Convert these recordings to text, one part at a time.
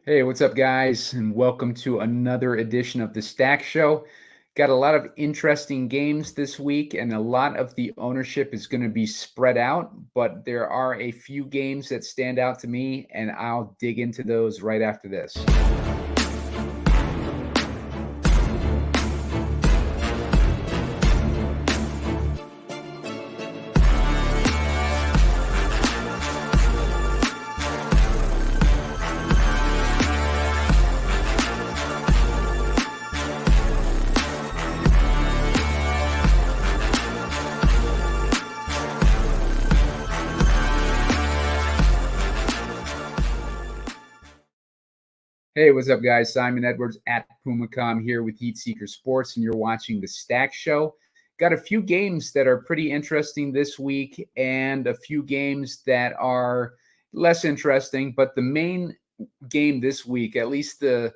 Hey, what's up, guys? And welcome to another edition of the Stack Show. Got a lot of interesting games this week, and a lot of the ownership is going to be spread out, but there are a few games that stand out to me, and I'll dig into those right after this. Hey, what's up, guys? Simon Edwards at PumaCom here with Heat Seeker Sports, and you're watching the Stack Show. Got a few games that are pretty interesting this week, and a few games that are less interesting. But the main game this week, at least the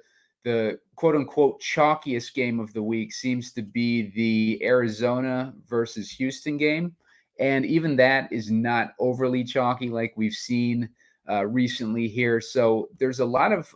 quote unquote chalkiest game of the week, seems to be the Arizona versus Houston game. And even that is not overly chalky like we've seen recently here. So there's a lot of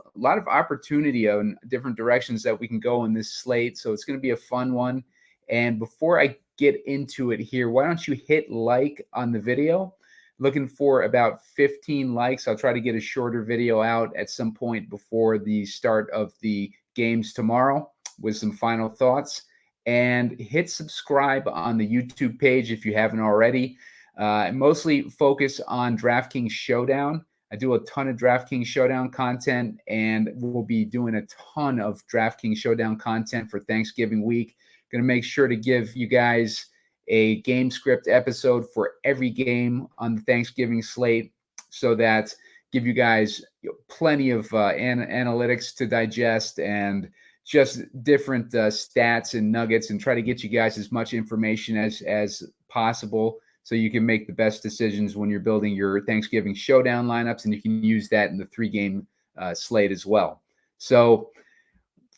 opportunity on different directions that we can go in this slate. So it's going to be a fun one. And before I get into it here, why don't you hit like on the video? Looking for about 15 likes. I'll try to get a shorter video out at some point before the start of the games tomorrow with some final thoughts. And hit subscribe on the YouTube page if you haven't already. Mostly focus on DraftKings Showdown. I do a ton of DraftKings Showdown content, and we'll be doing a ton of DraftKings Showdown content for Thanksgiving week. Going to make sure to give you guys a game script episode for every game on the Thanksgiving slate so that give you guys plenty of analytics to digest and just different stats and nuggets, and try to get you guys as much information as possible so you can make the best decisions when you're building your Thanksgiving Showdown lineups, and you can use that in the three-game slate as well. So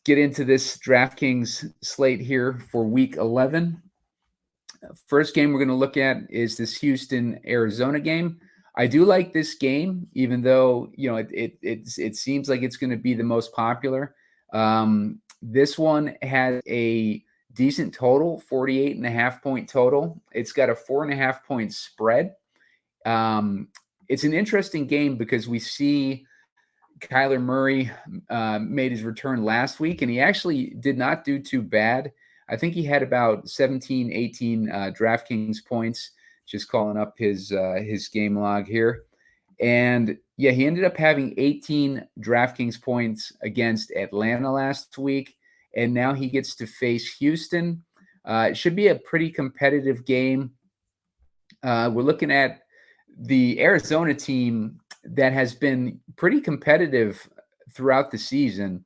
get into this DraftKings slate here for Week 11. First game we're going to look at is this Houston-Arizona game. I do like this game, even though it seems like it's going to be the most popular. This one has a decent total, 48.5-point total. It's got a 4.5-point spread. It's an interesting game because we see Kyler Murray made his return last week, and he actually did not do too bad. I think he had about 17, 18 DraftKings points. Just calling up his game log here. And yeah, he ended up having 18 DraftKings points against Atlanta last week, and now he gets to face Houston. It should be a pretty competitive game. We're looking at the Arizona team that has been pretty competitive throughout the season.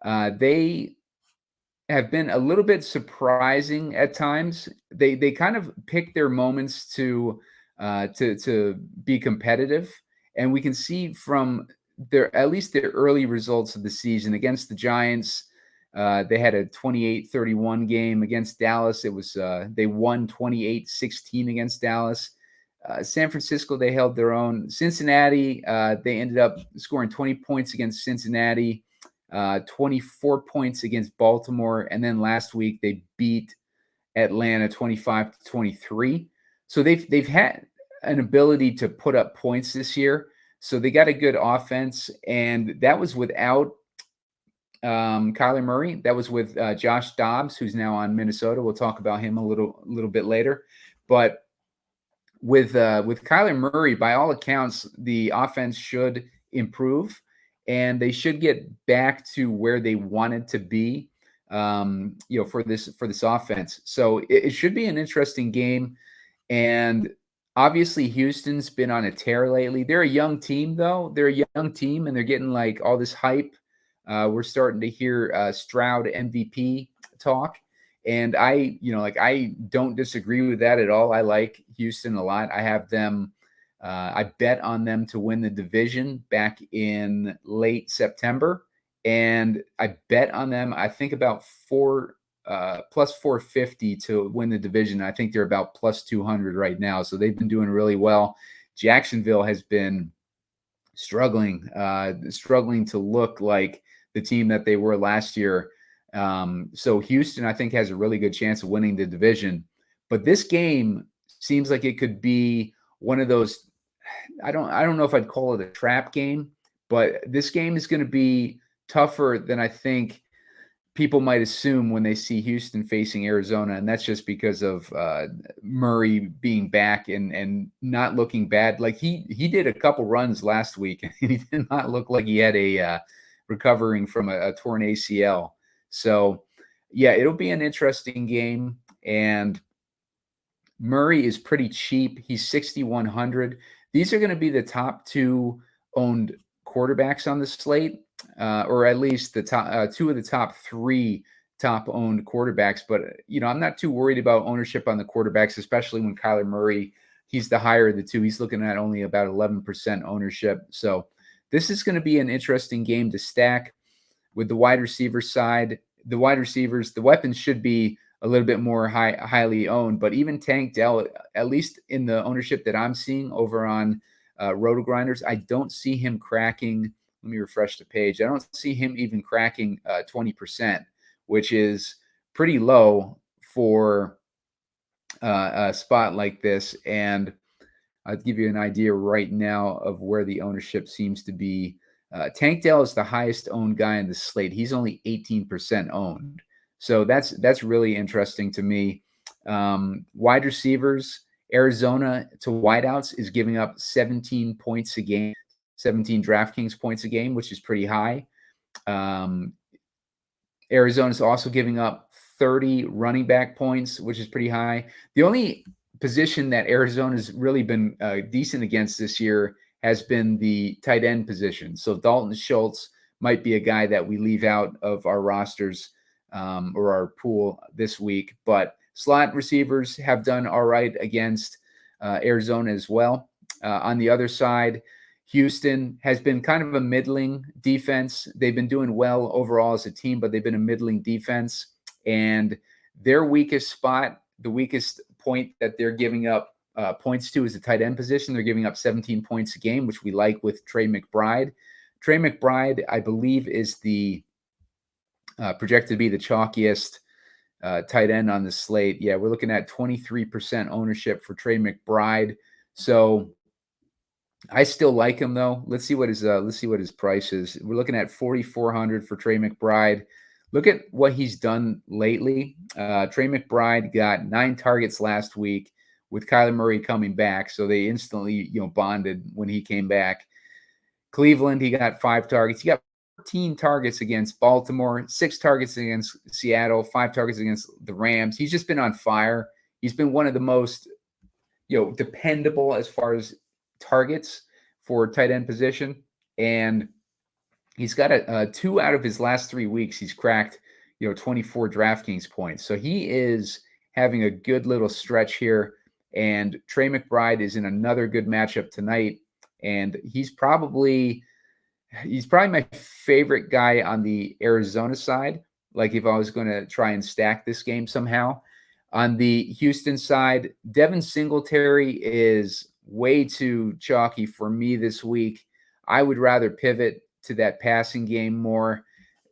They have been a little bit surprising at times. They kind of pick their moments to be competitive, and we can see from their at least their early results of the season against the Giants. They had a 28-31 game against Dallas. It was they won 28-16 against Dallas. San Francisco, they held their own. Cincinnati, they ended up scoring 20 points against Cincinnati, 24 points against Baltimore, and then last week they beat Atlanta 25-23. So they've had an ability to put up points this year. So they got a good offense, and that was without Kyler Murray. That was with Josh Dobbs, who's now on Minnesota. We'll talk about him a little bit later. But with Kyler Murray, by all accounts, the offense should improve, and they should get back to where they wanted to be. For this offense. So it should be an interesting game. And obviously, Houston's been on a tear lately. They're a young team, though. They're a young team, and they're getting like all this hype. We're starting to hear Stroud MVP talk. And I don't disagree with that at all. I like Houston a lot. I have them. I bet on them to win the division back in late September, and I bet on them. I think about plus 450 to win the division. I think they're about plus 200 right now. So they've been doing really well. Jacksonville has been struggling to look like the team that they were last year. So Houston, I think, has a really good chance of winning the division. But this game seems like it could be one of those. I don't know if I'd call it a trap game, but this game is going to be tougher than I think people might assume when they see Houston facing Arizona, and that's just because of Murray being back and not looking bad. Like he did a couple runs last week, and he did not look like he had a recovering from a torn ACL. So, yeah, it'll be an interesting game, and Murray is pretty cheap. He's 6,100. These are going to be the top two owned quarterbacks on the slate, or at least the top two of the top three top owned quarterbacks. But I'm not too worried about ownership on the quarterbacks, especially when Kyler Murray, he's the higher of the two. He's looking at only about 11% ownership. So this is going to be an interesting game to stack. With the wide receiver side, the wide receivers, the weapons should be a little bit more highly owned. But even Tank Dell, at least in the ownership that I'm seeing over on Roto Grinders, I don't see him cracking. Let me refresh the page. I don't see him even cracking 20%, which is pretty low for a spot like this. And I'll give you an idea right now of where the ownership seems to be. Tank Dell is the highest owned guy in the slate. He's only 18% owned. So that's really interesting to me. Wide receivers, Arizona to wideouts is giving up 17 points a game, 17 DraftKings points a game, which is pretty high. Arizona is also giving up 30 running back points, which is pretty high. The only position that Arizona's really been decent against this year has been the tight end position. So Dalton Schultz might be a guy that we leave out of our rosters or our pool this week. But slot receivers have done all right against Arizona as well. On the other side, Houston has been kind of a middling defense. They've been doing well overall as a team, but they've been a middling defense. And their weakest spot, the weakest point that they're giving up points to is the tight end position. They're giving up 17 points a game, which we like with Trey McBride. Trey McBride, I believe, is the projected to be the chalkiest tight end on the slate. Yeah, we're looking at 23% ownership for Trey McBride. So I still like him though. Let's see what his price is. We're looking at 4,400 for Trey McBride. Look at what he's done lately. Trey McBride got 9 targets last week with Kyler Murray coming back, so they instantly bonded when he came back. Cleveland, he got 5 targets. He got 14 targets against Baltimore, 6 targets against Seattle, 5 targets against the Rams. He's just been on fire. He's been one of the most dependable as far as targets for tight end position, and he's got a 2 out of his last 3 weeks. He's cracked 24 DraftKings points, so he is having a good little stretch here. And Trey McBride is in another good matchup tonight, and he's probably my favorite guy on the Arizona side. Like if I was going to try and stack this game somehow. On the Houston side, Devin Singletary is way too chalky for me this week. I would rather pivot to that passing game more.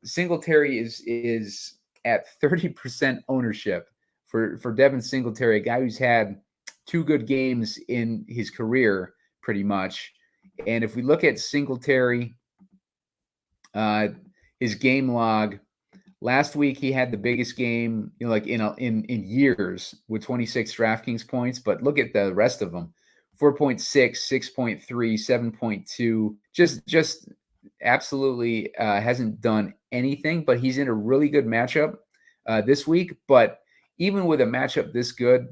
Singletary is at 30% ownership for Devin Singletary, a guy who's had 2 good games in his career, pretty much. And if we look at Singletary, his game log, last week he had the biggest game, in years with 26 DraftKings points. But look at the rest of them: 4.6, 6.3, 7.2. Just absolutely hasn't done anything. But he's in a really good matchup this week. But even with a matchup this good,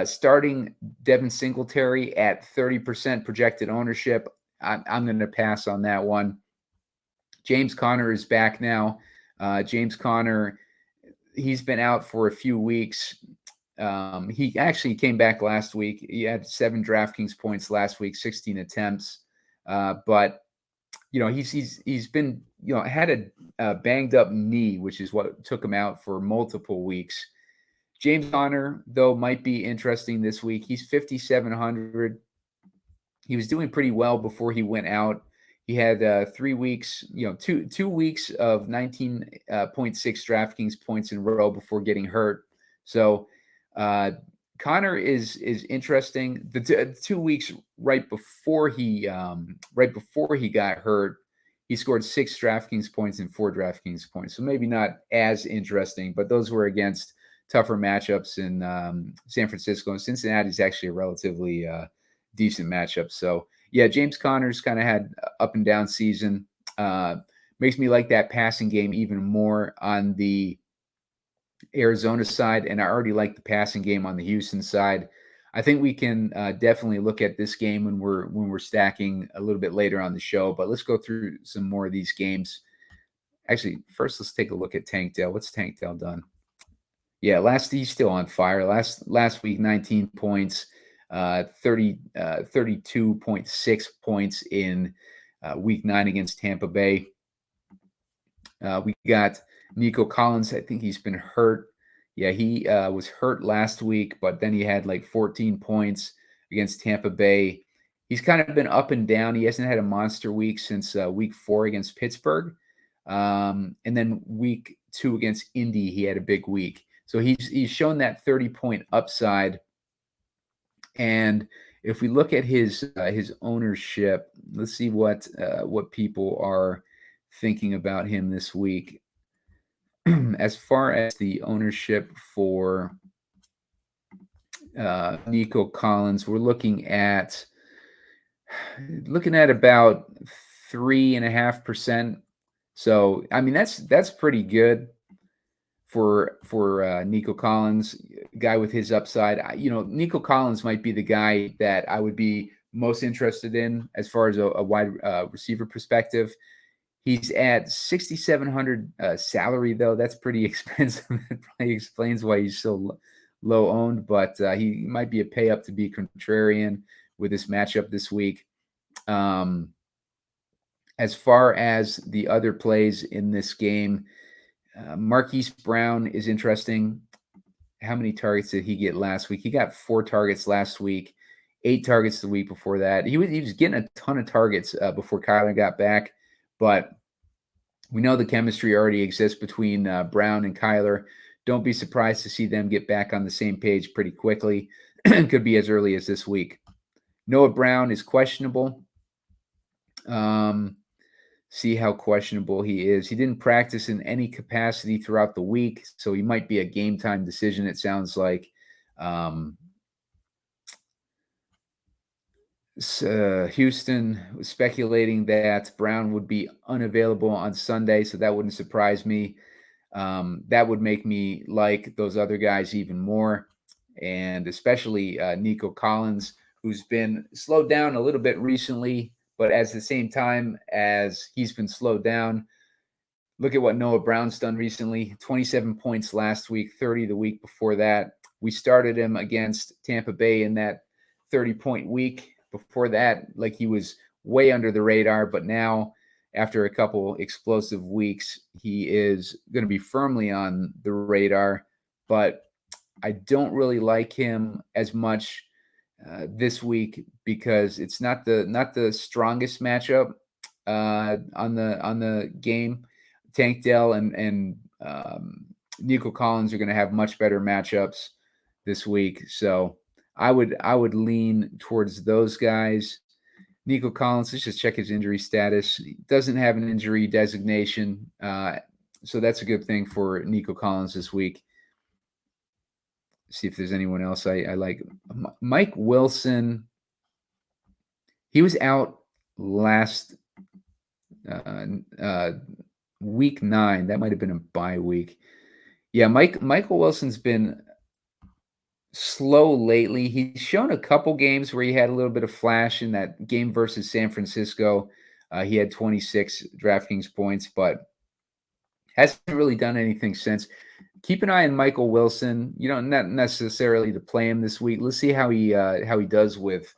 starting Devin Singletary at 30% projected ownership, I'm going to pass on that one. James Conner is back now. James Conner, he's been out for a few weeks. He actually came back last week. He had 7 DraftKings points last week, 16 attempts. But he's been had a banged up knee, which is what took him out for multiple weeks. James Conner, though, might be interesting this week. He's 5,700. he was doing pretty well before he went out. He had 3 weeks, two weeks of 19.6 DraftKings points in a row before getting hurt. So uh, Connor is interesting. The 2 weeks right before he got hurt, he scored 6 DraftKings points and 4 DraftKings points. So maybe not as interesting, but those were against tougher matchups in San Francisco. And Cincinnati is actually a relatively decent matchup. So yeah, James Conner's kind of had up and down season. Uh, Makes me like that passing game even more on the Arizona side, and I already like the passing game on the Houston side. I think we can definitely look at this game when we're stacking a little bit later on the show. But let's go through some more of these games. Actually, first let's take a look at Tank Dell. What's Tank Dell done? Yeah, he's still on fire. Last week, 19 points, 32.6 points in week 9 against Tampa Bay. We got Nico Collins. I think he's been hurt. Yeah, he was hurt last week, but then he had like 14 points against Tampa Bay. He's kind of been up and down. He hasn't had a monster week since week 4 against Pittsburgh. And then week 2 against Indy, he had a big week. So he's shown that 30-point upside. And if we look at his ownership, let's see what people are thinking about him this week. As far as the ownership for Nico Collins, we're looking at about 3.5%. So I mean that's pretty good for Nico Collins, guy with his upside. Nico Collins might be the guy that I would be most interested in as far as a wide receiver perspective. He's at 6,700 salary though. That's pretty expensive. That probably explains why he's so low owned. But he might be a pay up to be contrarian with this matchup this week. As far as the other plays in this game, Marquise Brown is interesting. How many targets did he get last week? He got 4 targets last week, 8 targets the week before that. He was getting a ton of targets before Kyler got back, but we know the chemistry already exists between Brown and Kyler. Don't be surprised to see them get back on the same page pretty quickly. Could be as early as this week. Noah Brown is questionable. See how questionable he is. He didn't practice in any capacity throughout the week, so he might be a game time decision, it sounds like. Houston was speculating that Brown would be unavailable on Sunday, so that wouldn't surprise me. That would make me like those other guys even more, and especially Nico Collins, who's been slowed down a little bit recently, but at the same time as he's been slowed down, look at what Noah Brown's done recently. 27 points last week, 30 the week before that. We started him against Tampa Bay in that 30-point week. Before that, like he was way under the radar, but now after a couple explosive weeks, he is going to be firmly on the radar. But I don't really like him as much this week because it's not the strongest matchup on the game. Tank Dell and Nico Collins are going to have much better matchups this week, so I would lean towards those guys. Nico Collins, let's just check his injury status. He doesn't have an injury designation, so that's a good thing for Nico Collins this week. See if there's anyone else I like. Mike Wilson, he was out last week 9. That might have been a bye week. Yeah, Michael Wilson's been slow lately. He's shown a couple games where he had a little bit of flash in that game versus San Francisco. He had 26 DraftKings points, but hasn't really done anything since. Keep an eye on Michael Wilson. Not necessarily to play him this week. Let's see how he does with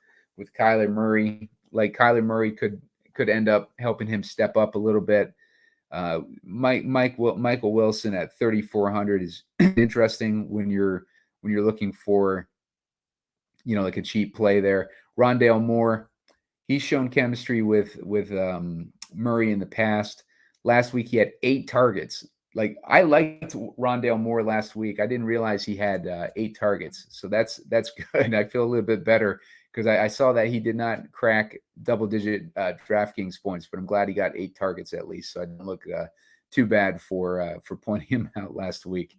Kyler Murray. Like Kyler Murray could end up helping him step up a little bit. Michael Wilson at 3,400 is interesting when you're looking for like a cheap play there. Rondale Moore, He's shown chemistry with Murray in the past. Last week he had 8 targets. Like, I liked Rondale Moore last week. I didn't realize he had 8 targets, so that's good. I feel a little bit better because I saw that he did not crack double-digit DraftKings points, but I'm glad he got 8 targets at least, so I didn't look too bad for pointing him out last week.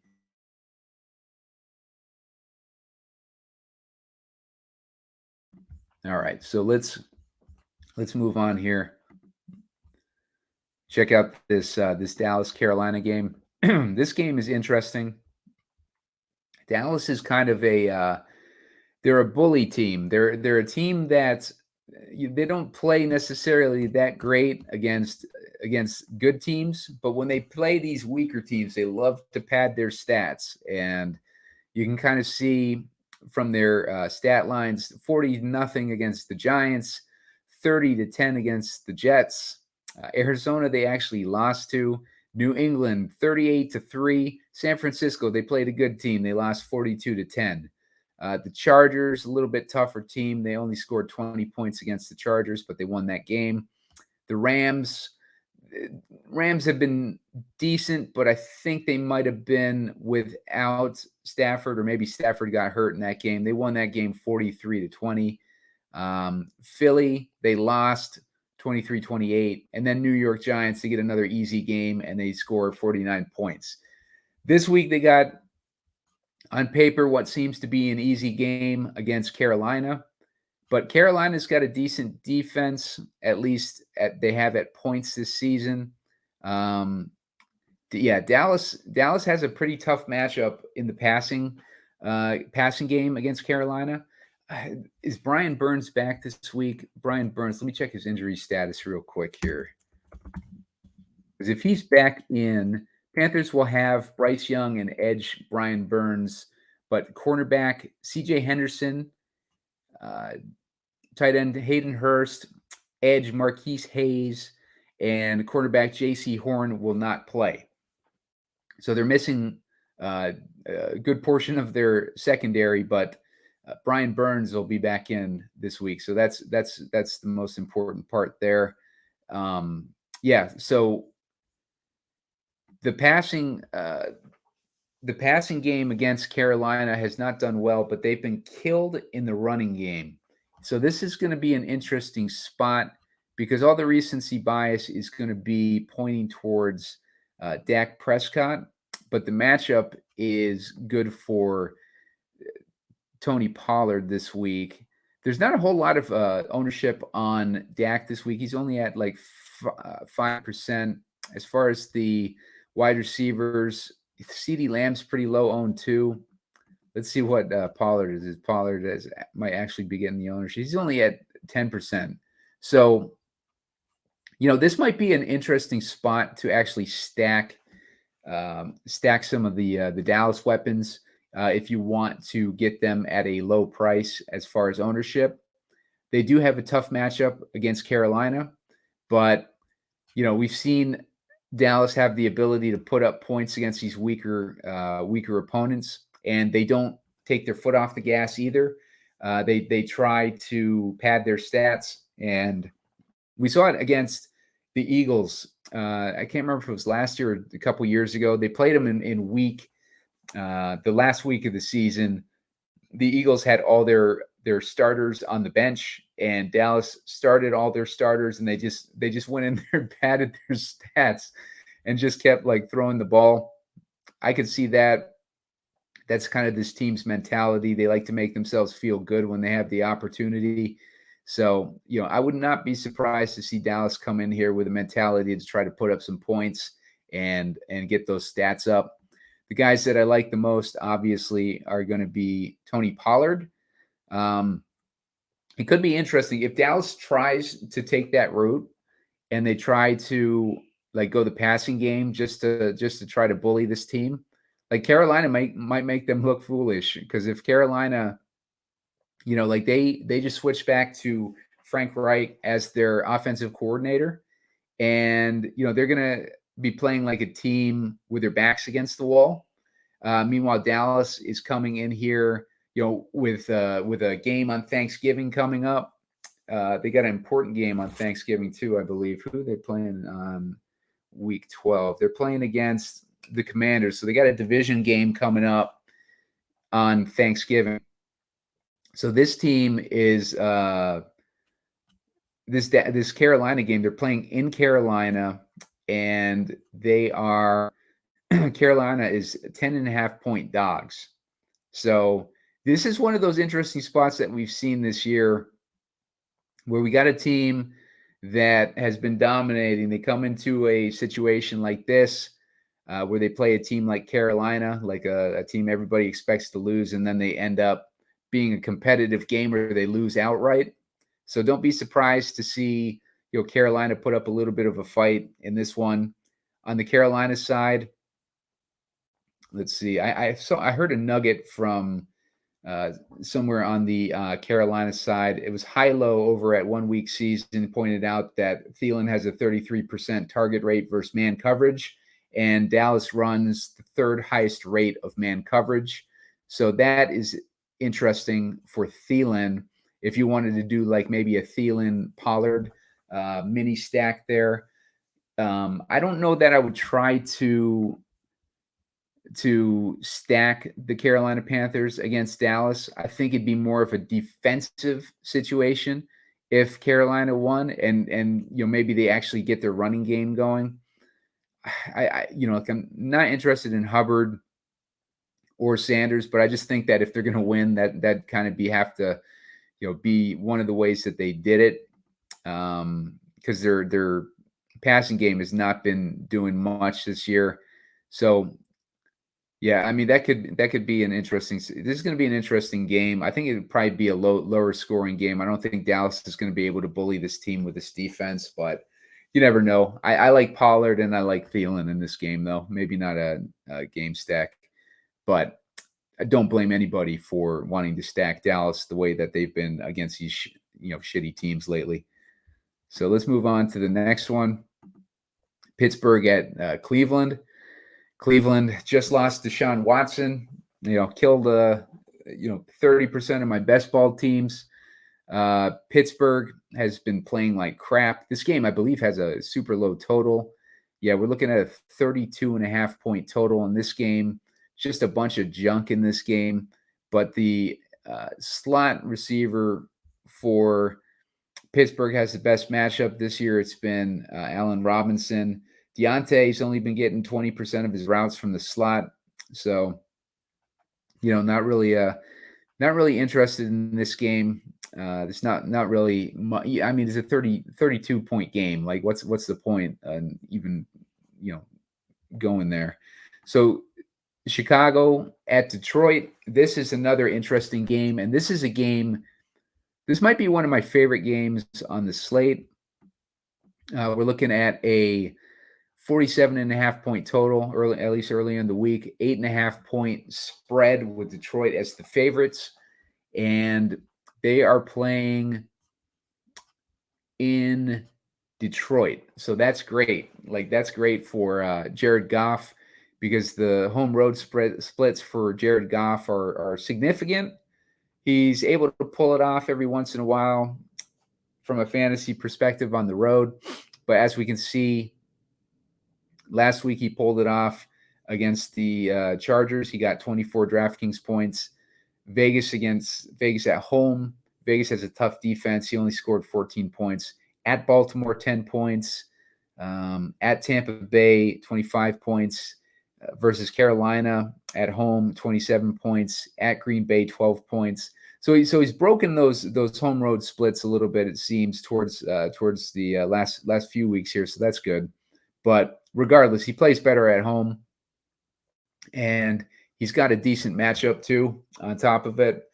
All right, so let's move on here. Check out this Dallas Carolina game. This game is interesting. Dallas is kind of they're a bully team. They're a team that they don't play necessarily that great against good teams, but when they play these weaker teams, they love to pad their stats, and you can kind of see from their stat lines: 40-0 against the Giants, 30-10 against the Jets. Arizona, they actually lost to. New England, 38-3. San Francisco, they played a good team. They lost 42-10. The Chargers, a little bit tougher team. They only scored 20 points against the Chargers, but they won that game. The Rams have been decent, but I think they might have been without Stafford, or maybe Stafford got hurt in that game. They won that game 43-20. Philly, they lost 23-28. And then New York Giants, they get another easy game, and they score 49 points. This week, they got, on paper, what seems to be an easy game against Carolina. But Carolina's got a decent defense, at least they have at points this season. Dallas has a pretty tough matchup in the passing game against Carolina. Is Brian Burns back this week? Brian Burns, let me check his injury status real quick here. Because if he's back in, Panthers will have Bryce Young and edge Brian Burns, but cornerback CJ Henderson, tight end Hayden Hurst, edge Marquise Hayes, and quarterback J.C. Horn will not play. So they're missing a good portion of their secondary, but Brian Burns will be back in this week. So that's the most important part there. So the passing game against Carolina has not done well, but they've been killed in the running game. So this is going to be an interesting spot because all the recency bias is going to be pointing towards Dak Prescott, but the matchup is good for Tony Pollard this week. There's not a whole lot of ownership on Dak this week. He's only at like 5%. As far as the wide receivers, CeeDee Lamb's pretty low owned too. Let's see what Pollard is. Pollard might actually be getting the ownership. He's only at 10%. So, this might be an interesting spot to actually stack some of the Dallas weapons if you want to get them at a low price as far as ownership. They do have a tough matchup against Carolina, but we've seen Dallas have the ability to put up points against these weaker opponents, and they don't take their foot off the gas either. They try to pad their stats, and we saw it against the Eagles. I can't remember if it was last year or a couple years ago. They played them in the last week of the season. The Eagles had all their starters on the bench, and Dallas started all their starters, and they just went in there and padded their stats and just kept like throwing the ball. I could see that. That's kind of this team's mentality. They like to make themselves feel good when they have the opportunity. So, I would not be surprised to see Dallas come in here with a mentality to try to put up some points and get those stats up. The guys that I like the most, obviously, are going to be Tony Pollard. It could be interesting if Dallas tries to take that route and they try to go the passing game just to try to bully this team. Like Carolina might make them look foolish, because if Carolina, they just switch back to Frank Reich as their offensive coordinator, and they're gonna be playing like a team with their backs against the wall. Meanwhile, Dallas is coming in here, with a game on Thanksgiving coming up. They got an important game on Thanksgiving too, I believe. Who are they playing on week 12? They're playing against the Commanders. So they got a division game coming up on Thanksgiving. So this team is this Carolina game. They're playing in Carolina, and they are Carolina is 10.5-point dogs. So this is one of those interesting spots that we've seen this year where we got a team that has been dominating. They come into a situation like this where they play a team like Carolina, like a team everybody expects to lose, and then they end up being a competitive game where they lose outright. So don't be surprised to see Carolina put up a little bit of a fight in this one. On the Carolina side, let's see. I heard a nugget from somewhere on the Carolina side. It was high-low over at 1 week season, pointed out that Thielen has a 33% target rate versus man coverage, and Dallas runs the third highest rate of man coverage. So that is interesting for Thielen. If you wanted to do like maybe a Thielen Pollard mini stack there, I don't know that I would try to stack the Carolina Panthers against Dallas. I think it'd be more of a defensive situation if Carolina won and maybe they actually get their running game going. I'm not interested in Hubbard or Sanders, but I just think that if they're going to win, that kind of have to be one of the ways that they did it, because their passing game has not been doing much this year. So yeah, I mean that could be an interesting. This is going to be an interesting game. I think it would probably be a lower scoring game. I don't think Dallas is going to be able to bully this team with this defense, but you never know. I like Pollard and I like Thielen in this game, though. Maybe not a game stack, but I don't blame anybody for wanting to stack Dallas the way that they've been against these shitty teams lately. So let's move on to the next one. Pittsburgh at Cleveland. Cleveland just lost Deshaun Watson, killed 30% of my best ball teams. Pittsburgh has been playing like crap. This game, I believe, has a super low total. Yeah, we're looking at a 32.5-point total in this game. Just a bunch of junk in this game. But the slot receiver for Pittsburgh has the best matchup this year. It's been Allen Robinson. Deontay's only been getting 20% of his routes from the slot. So, not really interested in this game. It's not really much. I mean, it's a 32-point game. Like what's the point even, going there? So Chicago at Detroit. This is another interesting game. And this is a game, this might be one of my favorite games on the slate. We're looking at a 47.5-point total, at least early in the week, 8.5-point spread with Detroit as the favorites. And they are playing in Detroit. So that's great. Like that's great for Jared Goff, because the home road splits for Jared Goff are significant. He's able to pull it off every once in a while from a fantasy perspective on the road. But as we can see, last week he pulled it off against the Chargers. He got 24 Draftkings points. Vegas at home. Vegas has a tough defense. He only scored 14 points. At Baltimore, 10 points. At Tampa Bay, 25 points. Versus Carolina at home, 27 points. At Green Bay, 12 points. So he's broken those home road splits a little bit, it seems, towards the last few weeks here. So that's good. But regardless, he plays better at home, and he's got a decent matchup too on top of it.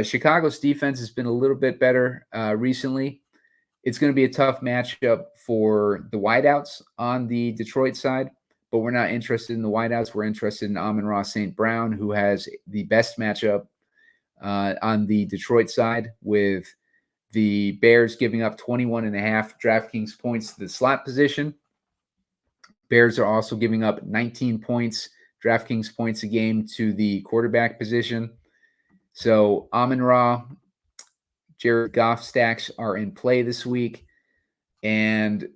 Chicago's defense has been a little bit better recently. It's going to be a tough matchup for the wideouts on the Detroit side, but we're not interested in the wideouts. We're interested in Amon-Ra St. Brown, who has the best matchup on the Detroit side, with the Bears giving up 21.5 DraftKings points to the slot position. Bears are also giving up 19 points, DraftKings points a game, to the quarterback position. So Amon-Ra Jared Goff stacks are in play this week. And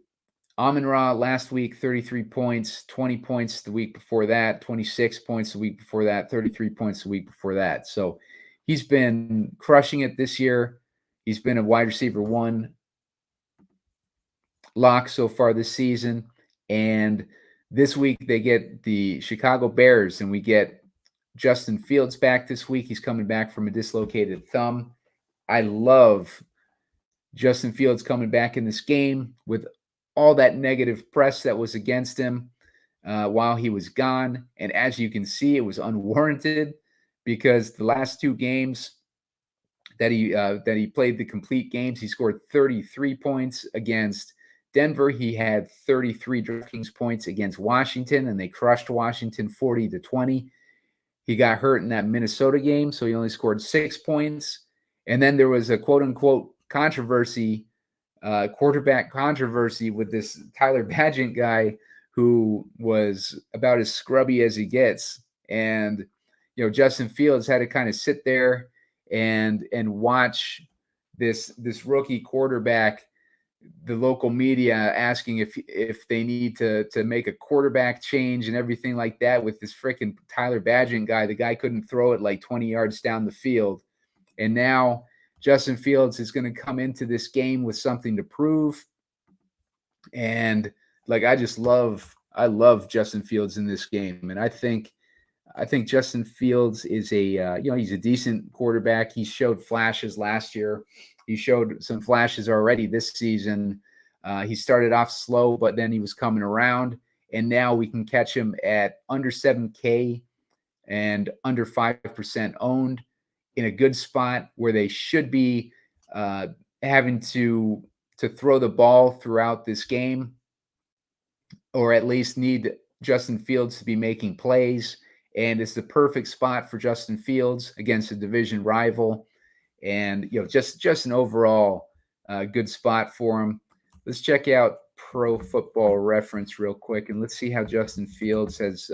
Amon-Ra last week, 33 points, 20 points the week before that, 26 points the week before that, 33 points the week before that. So he's been crushing it this year. He's been a wide receiver 1 lock so far this season. And this week they get the Chicago Bears, and we get Justin Fields back this week. He's coming back from a dislocated thumb. I love Justin Fields coming back in this game with all that negative press that was against him while he was gone. And as you can see, it was unwarranted, because the last 2 games that he played the complete games, he scored 33 points against Denver. He had 33 Draftkings points against Washington, and they crushed Washington 40-20. He got hurt in that Minnesota game, so he only scored 6 points. And then there was a quote-unquote controversy, quarterback controversy, with this Tyler Badgett guy who was about as scrubby as he gets. And, Justin Fields had to kind of sit there and watch this rookie quarterback, the local media asking if they need to make a quarterback change and everything like that with this freaking Tyler Badgett guy. The guy couldn't throw it like 20 yards down the field. And now Justin Fields is going to come into this game with something to prove. And I love Justin Fields in this game. And I think Justin Fields is he's a decent quarterback. He showed flashes last year. He showed some flashes already this season. He started off slow, but then he was coming around. And now we can catch him at under 7K and under 5% owned, in a good spot where they should be having to throw the ball throughout this game, or at least need Justin Fields to be making plays. And it's the perfect spot for Justin Fields against a division rival. And, just an overall good spot for him. Let's check out Pro Football Reference real quick, and let's see how Justin Fields has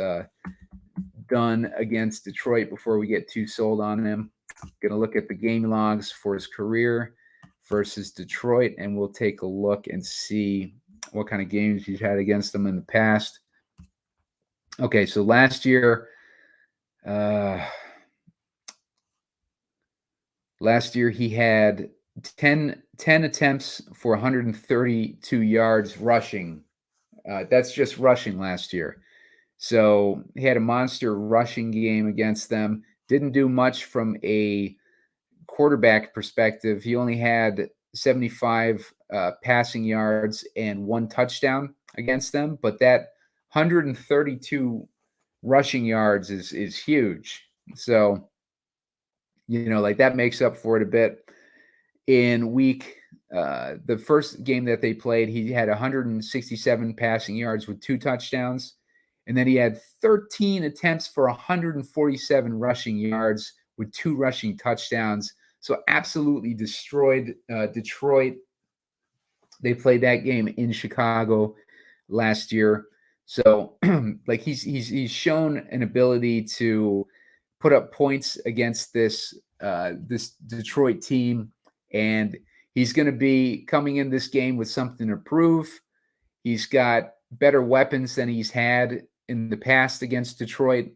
done against Detroit before we get too sold on him. Going to look at the game logs for his career versus Detroit, and we'll take a look and see what kind of games he's had against them in the past. Okay, so last year he had 10 attempts for 132 yards rushing. That's just rushing last year. So he had a monster rushing game against them. Didn't do much from a quarterback perspective. He only had 75 passing yards and 1 touchdown against them. But that 132 rushing yards is huge. So, that makes up for it a bit. In the first game that they played, he had 167 passing yards with 2 touchdowns. And then he had 13 attempts for 147 rushing yards with 2 rushing touchdowns. So absolutely destroyed Detroit. They played that game in Chicago last year. So he's shown an ability to put up points against this Detroit team, and he's going to be coming in this game with something to prove. He's got better weapons than he's had in the past against Detroit.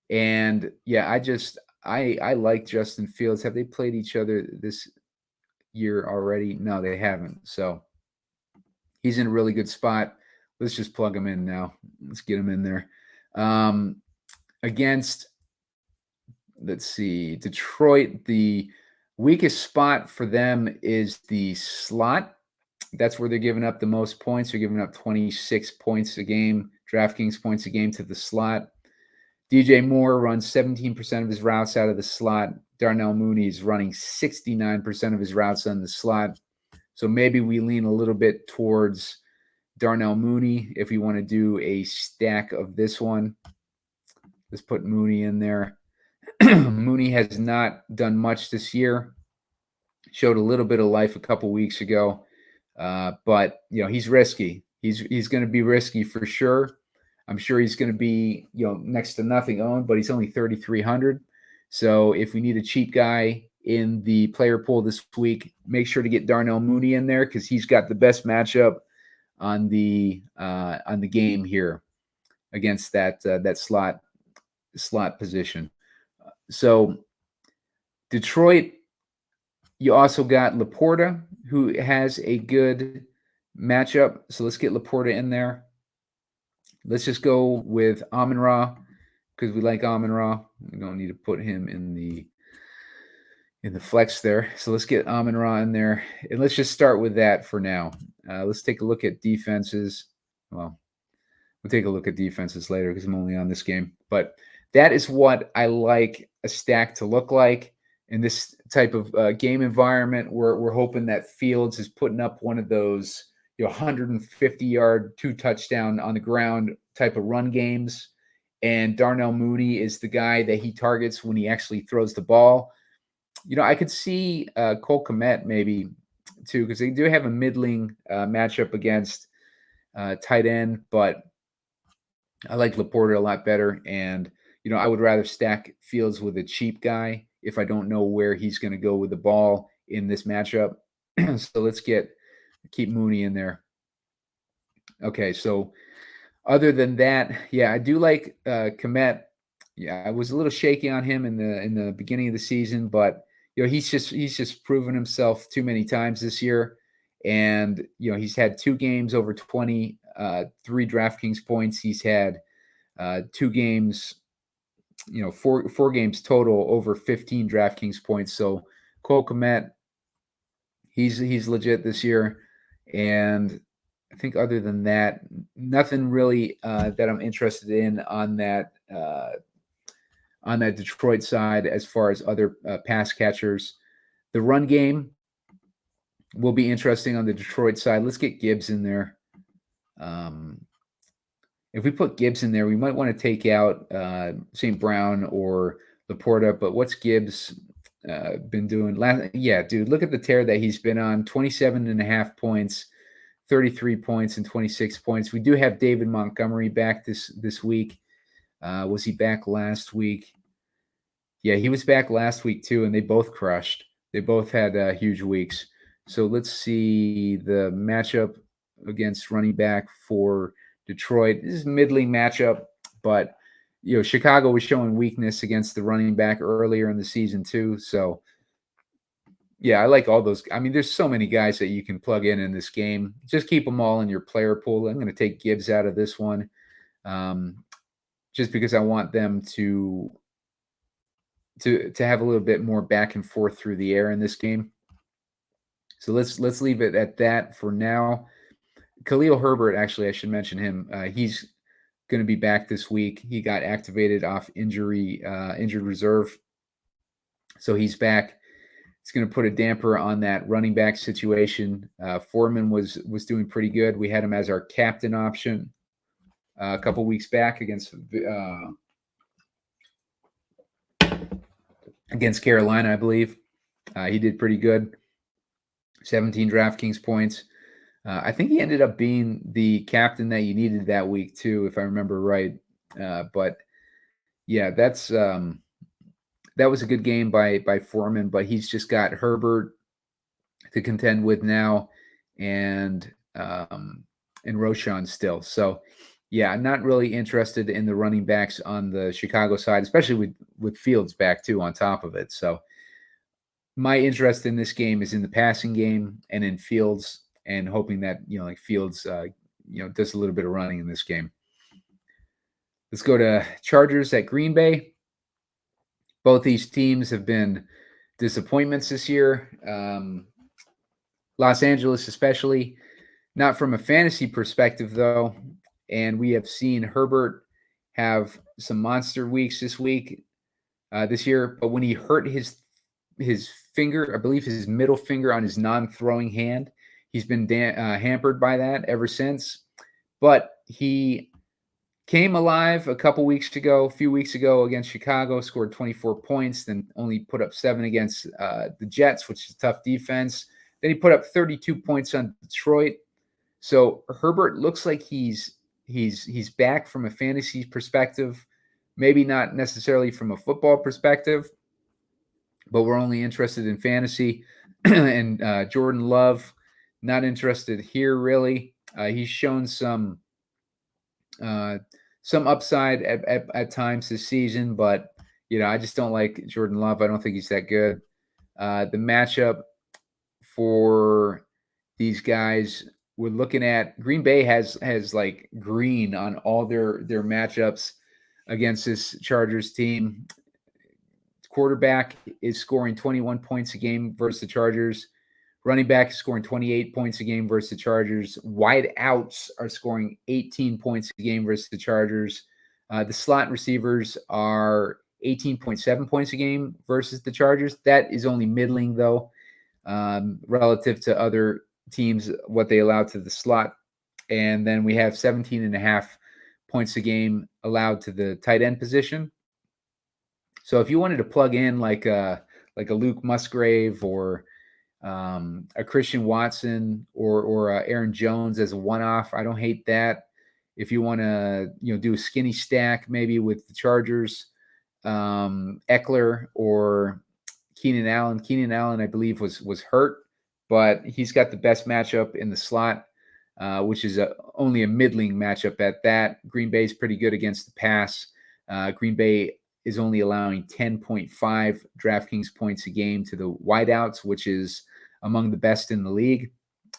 And I like Justin Fields. Have they played each other this year already? No, they haven't. So he's in a really good spot. Let's just plug him in now. Let's get him in there. Against, let's see, Detroit, the weakest spot for them is the slot. That's where they're giving up the most points. They're giving up 26 points a game, Draftkings points a game to the slot. DJ Moore runs 17% of his routes out of the slot. Darnell Mooney is running 69% of his routes on the slot. So maybe we lean a little bit towards Darnell Mooney if we want to do a stack of this one. Let's put Mooney in there. Mooney has not done much this year. Showed a little bit of life a couple weeks ago. But, he's risky. He's going to be risky for sure. I'm sure he's going to be, next to nothing owned, but he's only 3,300. So if we need a cheap guy in the player pool this week, make sure to get Darnell Mooney in there because he's got the best matchup on the game here against that slot position. So Detroit, you also got Laporta, who has a good matchup. So let's get Laporta in there. Let's just go with Amon-Ra because we like Amon-Ra. We don't need to put him in the flex there. So let's get Amon-Ra in there. And let's just start with that for now. Let's take a look at defenses. Well, we'll take a look at defenses later because I'm only on this game. But that is what I like a stack to look like in this type of game environment. We're hoping that Fields is putting up one of those 150-yard, 2-touchdown on the ground type of run games. And Darnell Mooney is the guy that he targets when he actually throws the ball. I could see Cole Kmet maybe too because they do have a middling matchup against tight end, but I like Laporta a lot better. And, I would rather stack Fields with a cheap guy if I don't know where he's going to go with the ball in this matchup. So let's keep Mooney in there. Okay, so other than that, yeah, I do like Kmet. Yeah, I was a little shaky on him in the beginning of the season, but he's just proven himself too many times this year. And he's had 2 games over 20, 3 DraftKings points. He's had 2 games, 4 games total over 15 DraftKings points. So Cole Kmet, he's legit this year. And I think other than that, nothing really that I'm interested in on that Detroit side as far as other pass catchers. The run game will be interesting on the Detroit side. Let's get Gibbs in there. If we put Gibbs in there, we might want to take out St. Brown or Laporta, but what's Gibbs been doing? Dude, look at the tear that he's been on, 27.5 points, 33 points, and 26 points. We do have David Montgomery back this week. Was he back last week? Yeah, he was back last week too, and they both crushed. They both had huge weeks. So let's see the matchup against running back for Detroit. This is a middling matchup, but Chicago was showing weakness against the running back earlier in the season too. So yeah, I like all those. I mean, there's so many guys that you can plug in this game. Just keep them all in your player pool. I'm going to take Gibbs out of this one, just because I want them to have a little bit more back and forth through the air in this game. So let's leave it at that for now. Khalil Herbert, actually, I should mention him. He's going to be back this week. He got activated off injured reserve, so he's back. It's going to put a damper on that running back situation. Foreman was doing pretty good. We had him as our captain option a couple weeks back against Carolina, I believe. He did pretty good. 17 DraftKings points. I think he ended up being the captain that you needed that week too, if I remember right. But yeah, that was a good game by Foreman, but he's just got Herbert to contend with now and Roschon still. So yeah, I'm not really interested in the running backs on the Chicago side, especially with Fields back too on top of it. So my interest in this game is in the passing game and in Fields, and hoping that Fields does a little bit of running in this game. Let's go to Chargers at Green Bay. Both these teams have been disappointments this year. Los Angeles especially, not from a fantasy perspective though. And we have seen Herbert have some monster weeks this year. But when he hurt his finger, I believe his middle finger on his non-throwing hand, he's been hampered by that ever since. But he came alive a few weeks ago against Chicago, scored 24 points, then only put up 7 against the Jets, which is a tough defense. Then he put up 32 points on Detroit. So Herbert looks like he's back from a fantasy perspective, maybe not necessarily from a football perspective. but we're only interested in fantasy. And Jordan Love, not interested here really. He's shown uh, some upside at times this season, but I just don't like Jordan Love. I don't think he's that good. The matchup for these guys, we're looking at Green Bay has like green on all their matchups against this Chargers team. Quarterback is scoring 21 points a game versus the Chargers. Running back is scoring 28 points a game versus the Chargers. Wide outs are scoring 18 points a game versus the Chargers. The slot receivers are 18.7 points a game versus the Chargers. That is only middling, though, relative to other teams, what they allow to the slot. And then we have 17.5 points a game allowed to the tight end position. So if you wanted to plug in like a Luke Musgrave or a Christian Watson or Aaron Jones as a one-off, I don't hate that. If you want to do a skinny stack maybe with the Chargers, Eckler or Keenan Allen. Keenan Allen, I believe, was hurt, but he's got the best matchup in the slot, which is only a middling matchup at that. Green Bay is pretty good against the pass. Green Bay is only allowing 10.5 DraftKings points a game to the wideouts, which is among the best in the league,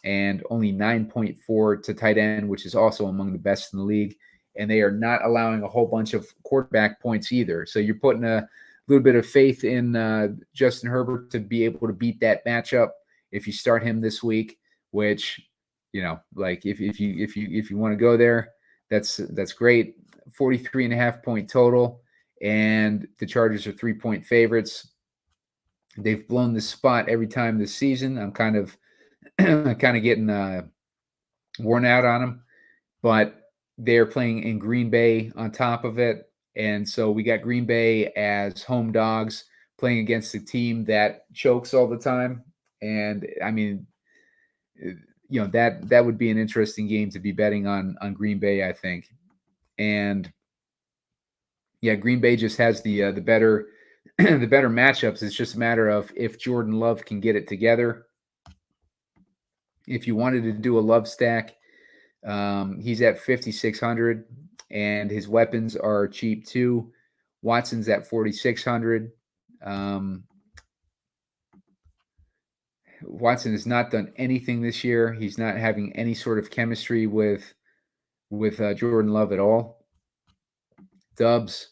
and only 9.4 to tight end, which is also among the best in the league. And they are not allowing a whole bunch of quarterback points either. So you're putting a little bit of faith in Justin Herbert to be able to beat that matchup if you start him this week, which, like if you want to go there, that's great. 43.5 point total. And the Chargers are 3-point favorites. They've blown the spot every time this season. I'm kind of getting worn out on them, but they're playing in Green Bay on top of it. And so we got Green Bay as home dogs playing against a team that chokes all the time. And I mean, that would be an interesting game to be betting on Green Bay, I think. And yeah, Green Bay just has the better the better matchups. It's just a matter of if Jordan Love can get it together. If you wanted to do a Love stack, he's at 5,600, and his weapons are cheap too. Watson's at 4,600. Watson has not done anything this year. He's not having any sort of chemistry with Jordan Love at all. Dubs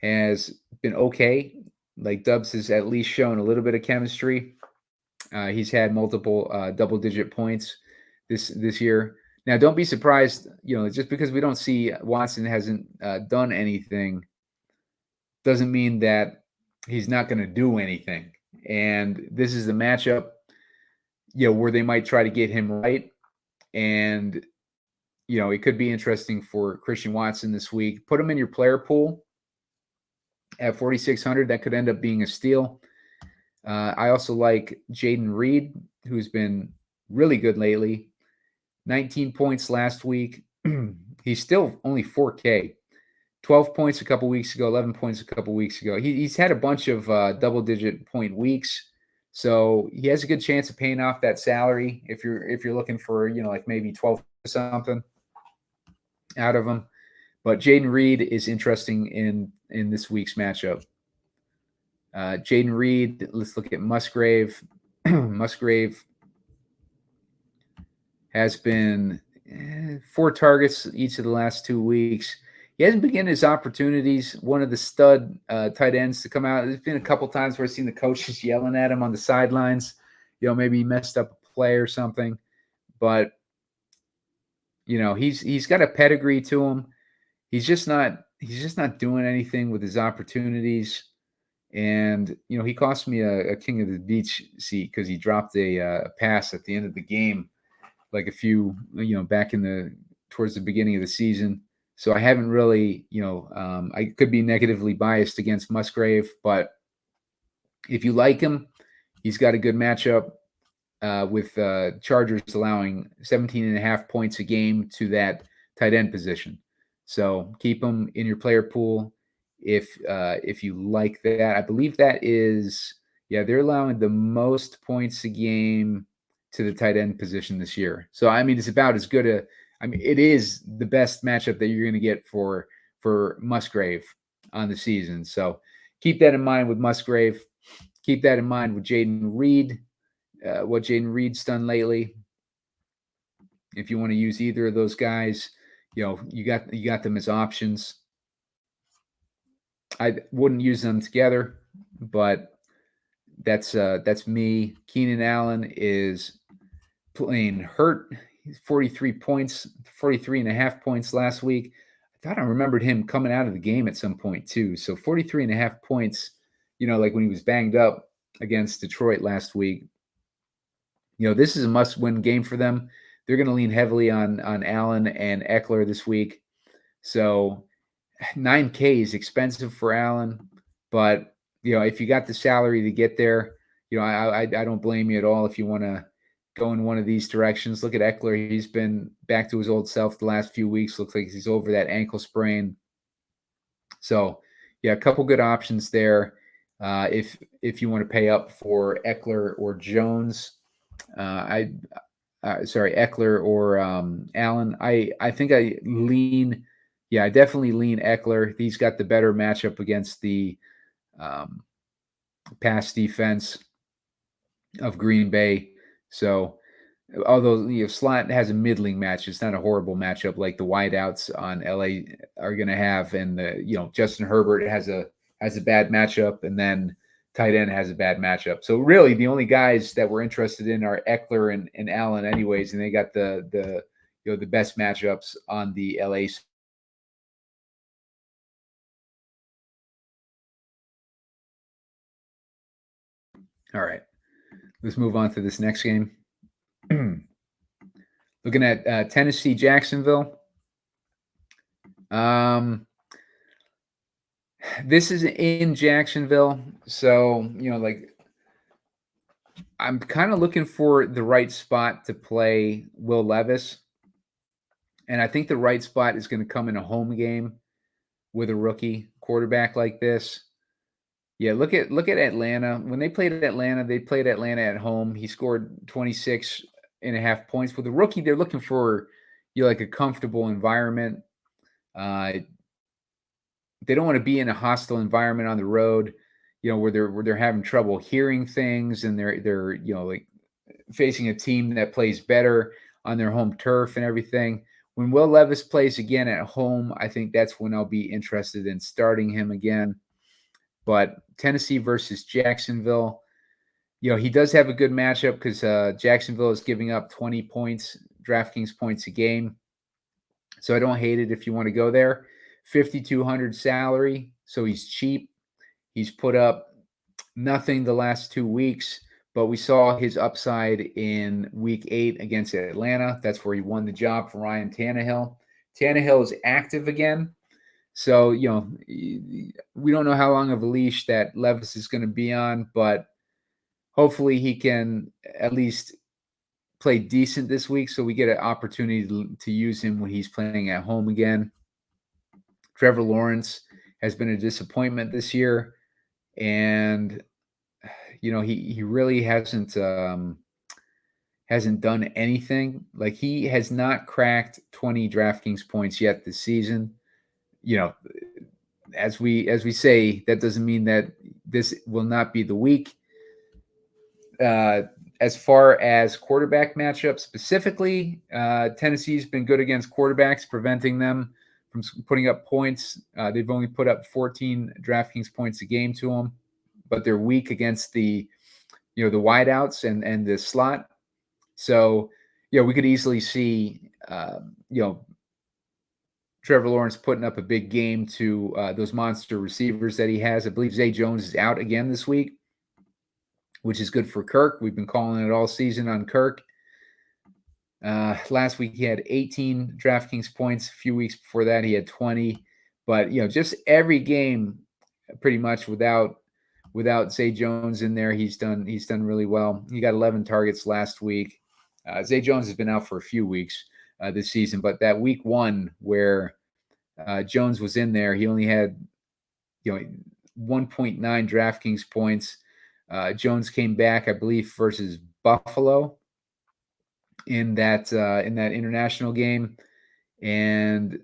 has been okay. Like Dubs has at least shown a little bit of chemistry. He's had multiple double-digit points this year. Now, don't be surprised. Just because we don't see Watson hasn't done anything, doesn't mean that he's not going to do anything. And this is the matchup, where they might try to get him right. And it could be interesting for Christian Watson this week. Put him in your player pool at 4,600. That could end up being a steal. I also like Jaden Reed, who's been really good lately. 19 points last week. He's still only 4K. 12 points a couple weeks ago, 11 points a couple weeks ago. He's had a bunch of double-digit point weeks, so he has a good chance of paying off that salary if you're looking for like maybe 12 or something out of him. But Jaden Reed is interesting in this week's matchup. Jaden Reed, let's look at Musgrave. Musgrave has been 4 targets each of the last 2 weeks. He hasn't been getting his opportunities. One of the stud tight ends to come out. There's been a couple times where I've seen the coaches yelling at him on the sidelines. Maybe he messed up a play or something. But he's got a pedigree to him. He's just not doing anything with his opportunities. And he cost me a king of the beach seat because he dropped a pass at the end of the game, like a few back towards the beginning of the season. So I haven't really I could be negatively biased against Musgrave, but if you like him, he's got a good matchup with Chargers allowing 17.5 points a game to that tight end position. So keep him in your player pool if you like that. I believe that is Yeah, they're allowing the most points a game to the tight end position this year. So I mean, it's about as good a. I mean, it is the best matchup that you're going to get for Musgrave on the season. So keep that in mind with Musgrave. Keep that in mind with Jaden Reed. What Jaden Reed's done lately. If you want to use either of those guys, you got them as options. I wouldn't use them together, but that's me. Keenan Allen is playing hurt. He's 43 points, 43 and a half points last week. I thought I remembered him coming out of the game at some point too. So 43 and a half points, like when he was banged up against Detroit last week. This is a must-win game for them. They're going to lean heavily on Allen and Eckler this week. So $9K is expensive for Allen, but if you got the salary to get there, I don't blame you at all if you want to go in one of these directions. Look at Eckler; he's been back to his old self the last few weeks. Looks like he's over that ankle sprain. So yeah, a couple good options there. If you want to pay up for Eckler or Jones, Eckler or Allen. I think I lean. Yeah, I definitely lean Eckler. He's got the better matchup against the pass defense of Green Bay. So, although slot has a middling match, it's not a horrible matchup like the wideouts on LA are going to have. And Justin Herbert has a bad matchup, and then tight end has a bad matchup. So really, the only guys that we're interested in are Eckler and Allen, anyways, and they got the best matchups on the LA. All right, let's move on to this next game. Looking at Tennessee, Jacksonville. This is in Jacksonville, so I'm kind of looking for the right spot to play Will Levis, and I think the right spot is going to come in a home game with a rookie quarterback like this. Yeah, look at Atlanta. When they played Atlanta at home. He scored 26 and a half points. With a rookie, they're looking for like a comfortable environment. They don't want to be in a hostile environment on the road, where they're having trouble hearing things, and they're like facing a team that plays better on their home turf and everything. When Will Levis plays again at home, I think that's when I'll be interested in starting him again. But Tennessee versus Jacksonville, he does have a good matchup because Jacksonville is giving up 20 points, DraftKings points a game. So I don't hate it if you want to go there. 5,200 salary, so he's cheap. He's put up nothing the last 2 weeks, but we saw his upside in week 8 against Atlanta. That's where he won the job for Ryan Tannehill. Tannehill is active again. So, we don't know how long of a leash that Levis is going to be on, but hopefully he can at least play decent this week so we get an opportunity to use him when he's playing at home again. Trevor Lawrence has been a disappointment this year, and he really hasn't done anything. Like, he has not cracked 20 DraftKings points yet this season. As we say, that doesn't mean that this will not be the week. As far as quarterback matchups specifically, Tennessee's been good against quarterbacks, preventing them from putting up points. They've only put up 14 DraftKings points a game to them, but they're weak against the wideouts and the slot. So, we could easily see, Trevor Lawrence putting up a big game to those monster receivers that he has. I believe Zay Jones is out again this week, which is good for Kirk. We've been calling it all season on Kirk. Last week he had 18 DraftKings points. A few weeks before that he had 20. But just every game, pretty much without Zay Jones in there, he's done really well. He got 11 targets last week. Zay Jones has been out for a few weeks this season, but that week 1 where Jones was in there, he only had 1.9 DraftKings points. Jones came back, I believe, versus Buffalo in that international game, and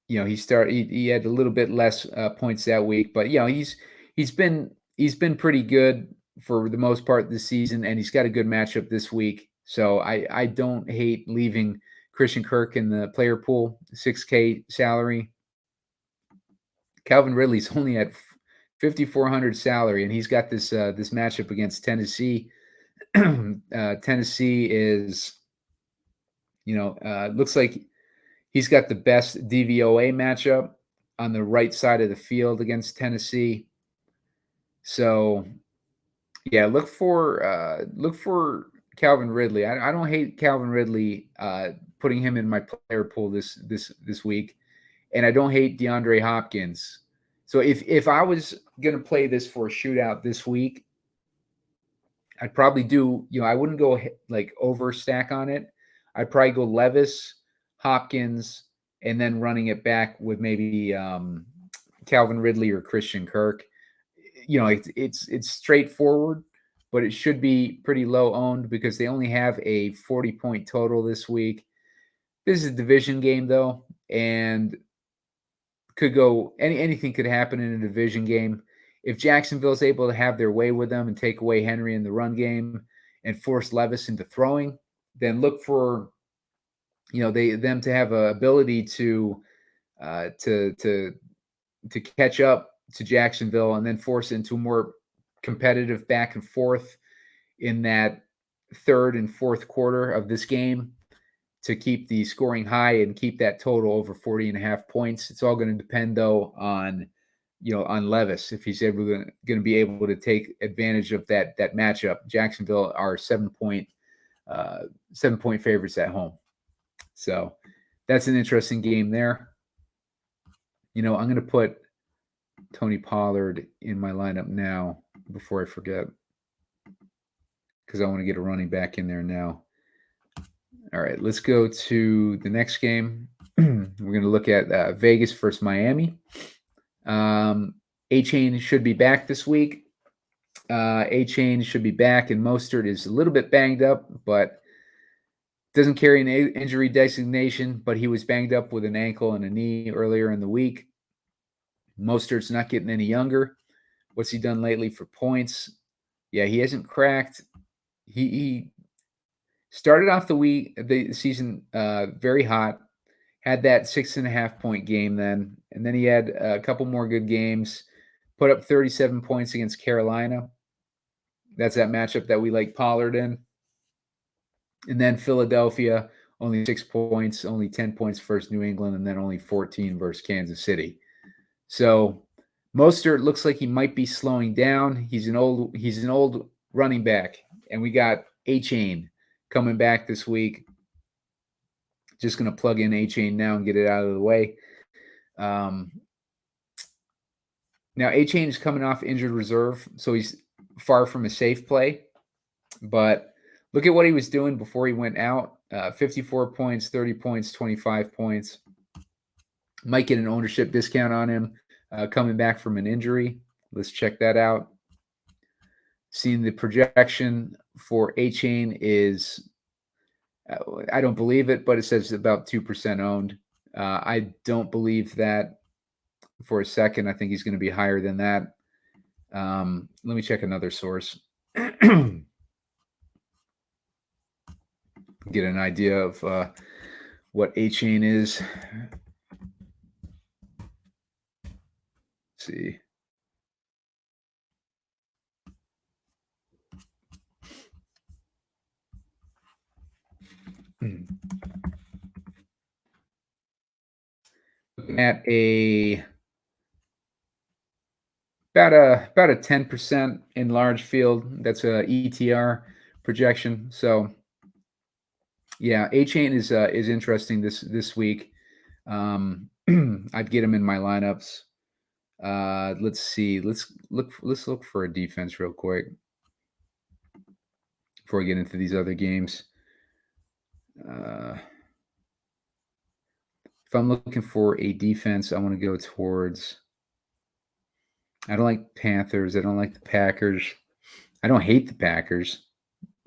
he had a little bit less points that week, but he's been pretty good for the most part this season, and he's got a good matchup this week. So I don't hate leaving Christian Kirk in the player pool, 6K salary. Calvin Ridley's only at 5,400 salary, and he's got this matchup against Tennessee. Tennessee is, looks like he's got the best DVOA matchup on the right side of the field against Tennessee. So, yeah, look for Calvin Ridley. I don't hate Calvin Ridley, putting him in my player pool this week, and I don't hate DeAndre Hopkins. So if I was gonna play this for a shootout this week, I'd probably do, I wouldn't go like overstack on it. I'd probably go Levis, Hopkins, and then running it back with maybe Calvin Ridley or Christian Kirk. It's straightforward, but it should be pretty low owned because they only have a 40-point total this week. This is a division game though, and could go anything could happen in a division game. If Jacksonville is able to have their way with them and take away Henry in the run game and force Levis into throwing, then look for them to have a ability to catch up to Jacksonville and then force into a more competitive back and forth in that third and fourth quarter of this game to keep the scoring high and keep that total over 40.5 points. It's all going to depend though on Levis, if he's going to be able to take advantage of that matchup. Jacksonville are 7-point favorites at home. So that's an interesting game there. I'm going to put Tony Pollard in my lineup now before I forget, because I want to get a running back in there now. All right, let's go to the next game. We're going to look at Vegas versus Miami. A-Chain should be back this week. A-Chain should be back, and Mostert is a little bit banged up, but doesn't carry an injury designation, but he was banged up with an ankle and a knee earlier in the week. Mostert's not getting any younger. What's he done lately for points? Yeah, he hasn't cracked. He started off the season very hot, had that 6.5-point game then, and then he had a couple more good games, put up 37 points against Carolina. That's that matchup that we like Pollard in. And then Philadelphia, only 6 points, only 10 points versus New England, and then only 14 versus Kansas City. So Mostert looks like he might be slowing down. He's an old running back, and we got A-Chain coming back this week. Just going to plug in A-Chain now and get it out of the way. Now A-Chain is coming off injured reserve, so he's far from a safe play. But look at what he was doing before he went out. 54 points, 30 points, 25 points. Might get an ownership discount on him coming back from an injury. Let's check that out. Seeing the projection for A-Chain is, I don't believe it, but it says about 2% owned. I don't believe that for a second. I think he's going to be higher than that. Let me check another source. Get an idea of what A-Chain is. Let's see. Looking at about a 10% in large field. That's a ETR projection. So yeah, A-Chain is interesting this week. I'd get him in my lineups. Let's see. Let's look for a defense real quick before we get into these other games. If I'm looking for a defense, I want to go towards. I don't like Panthers. I don't like the Packers. I don't hate the Packers,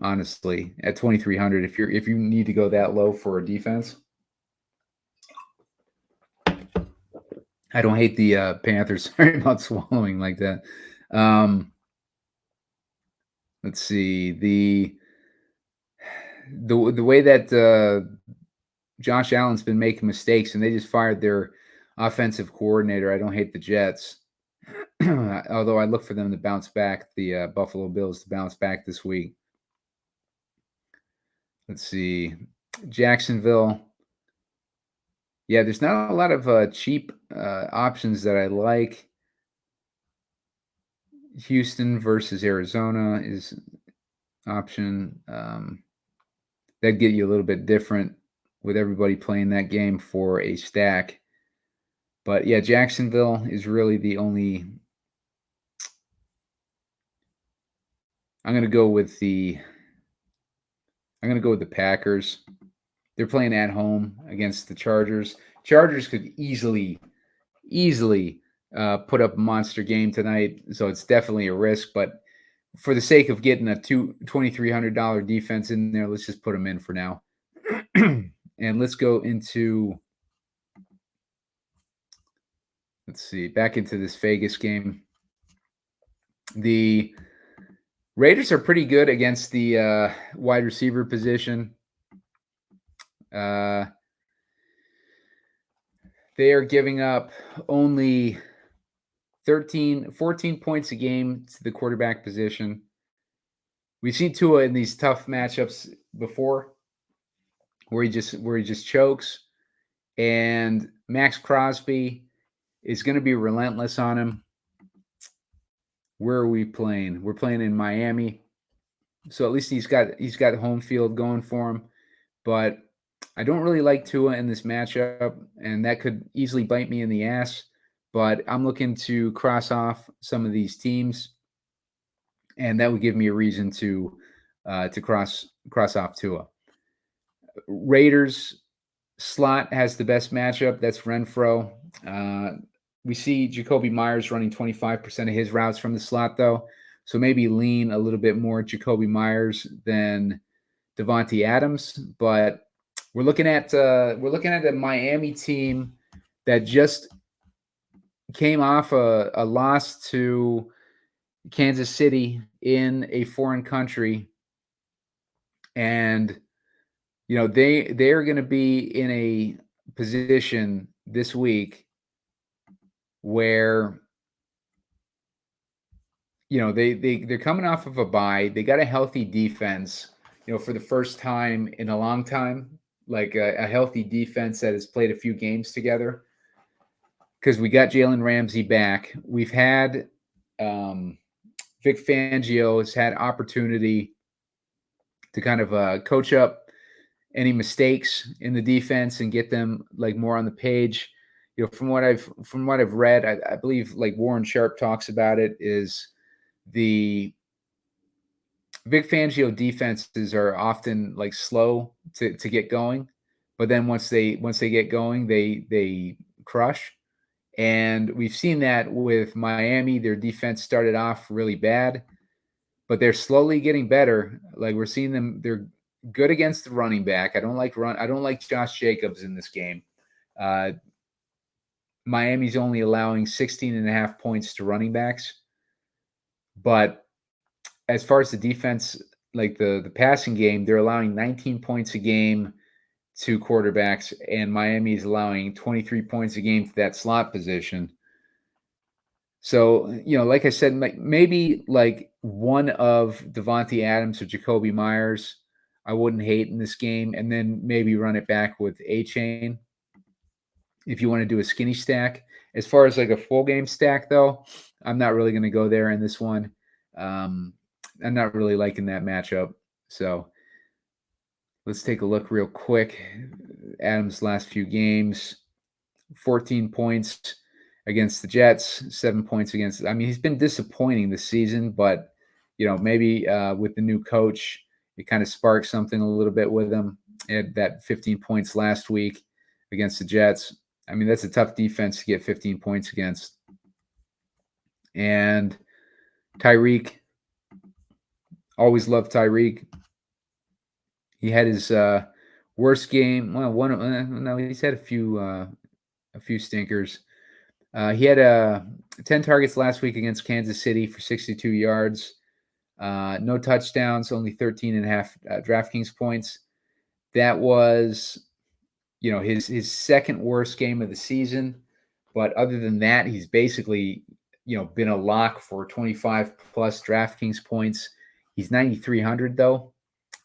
honestly, at 2,300. If you need to go that low for a defense, I don't hate the Panthers. Sorry about swallowing like that. Let's see the way that Josh Allen's been making mistakes, and they just fired their offensive coordinator. I don't hate the Jets, although I look for them to bounce back. The Buffalo Bills to bounce back this week. Let's see, Jacksonville. Yeah, there's not a lot of cheap options that I like. Houston versus Arizona is option. That'd get you a little bit different with everybody playing that game for a stack. But yeah, Jacksonville is really the only. I'm gonna go with the Packers. They're playing at home against the Chargers. Chargers could easily put up a monster game tonight, so it's definitely a risk. But for the sake of getting a $2,300 defense in there, let's just put them in for now. And let's go into, back into this Vegas game. The Raiders are pretty good against the wide receiver position. They are giving up only 14 points a game to the quarterback position. We've seen Tua in these tough matchups before where he just chokes, and Max Crosby is going to be relentless on him. Where are we playing? We're playing in Miami. So at least he's got home field going for him. But I don't really like Tua in this matchup, and that could easily bite me in the ass. But I'm looking to cross off some of these teams, and that would give me a reason to cross off Tua. Raiders slot has the best matchup. That's Renfro. We see Jacoby Myers running 25% of his routes from the slot, though. So maybe lean a little bit more Jacoby Myers than Devontae Adams. But we're looking at a Miami team that just came off a loss to Kansas City in a foreign country, and they are going to be in a position this week where they're coming off of a bye. They got a healthy defense, for the first time in a long time, like a healthy defense that has played a few games together. Because we got Jalen Ramsey back. We've had Vic Fangio has had opportunity to kind of coach up any mistakes in the defense and get them like more on the page. From what I've read, I believe like Warren Sharp talks about it, is the Vic Fangio defenses are often like slow to get going, but then once they get going, they crush. And we've seen that with Miami. Their defense started off really bad, but they're slowly getting better. Like we're seeing them, they're good against the running back. I don't like Josh Jacobs in this game. Miami's only allowing 16.5 points to running backs. But as far as the defense, like the passing game, they're allowing 19 points a game to quarterbacks, and Miami is allowing 23 points a game to that slot position. So, like I said, maybe like one of Devontae Adams or Jacoby Myers, I wouldn't hate in this game, and then maybe run it back with A-Chain if you want to do a skinny stack. As far as like a full game stack, though, I'm not really going to go there in this one. I'm not really liking that matchup. So let's take a look real quick. Adams' last few games, 14 points against the Jets, 7 points against. I mean, he's been disappointing this season, but maybe with the new coach, it kind of sparked something a little bit with him. He had that 15 points last week against the Jets. I mean, that's a tough defense to get 15 points against. And Tyreek, Always loved Tyreek. He had his worst game. Well, no, he's had a few stinkers. He had 10 targets last week against Kansas City for 62 yards. No touchdowns, only 13 and a half DraftKings points. That was, his second worst game of the season. But other than that, he's basically, been a lock for 25 plus DraftKings points. He's 9,300 though.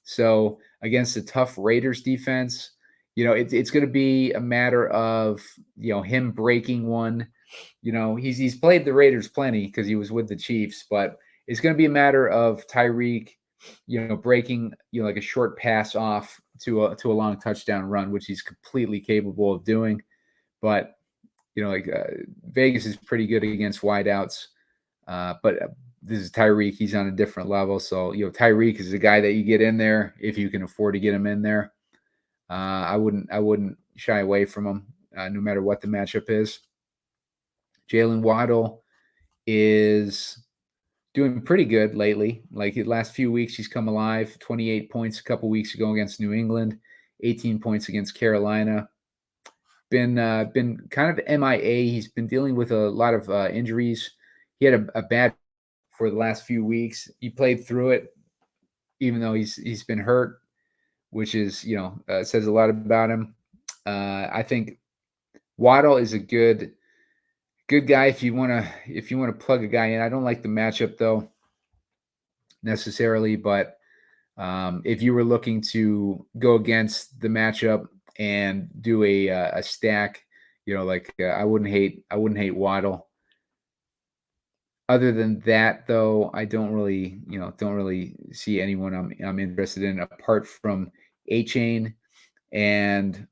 So against a tough Raiders defense, it's going to be a matter of, him breaking one. He's played the Raiders plenty because he was with the Chiefs, but it's going to be a matter of Tyreek, breaking, like a short pass off to a long touchdown run, which he's completely capable of doing. But Vegas is pretty good against wideouts. But this is Tyreek. He's on a different level. So, Tyreek is the guy that you get in there if you can afford to get him in there. I wouldn't shy away from him, no matter what the matchup is. Jalen Waddle is doing pretty good lately. Like the last few weeks, he's come alive. 28 points a couple weeks ago against New England, 18 points against Carolina. Been kind of MIA. He's been dealing with a lot of injuries. He had a bad for the last few weeks. He played through it, even though he's been hurt, which is says a lot about him. I think Waddle is a good guy if you want to plug a guy in. I don't like the matchup though necessarily, but if you were looking to go against the matchup and do a stack, I wouldn't hate Waddle. Other than that, though, I don't really see anyone I'm interested in apart from A-Chain and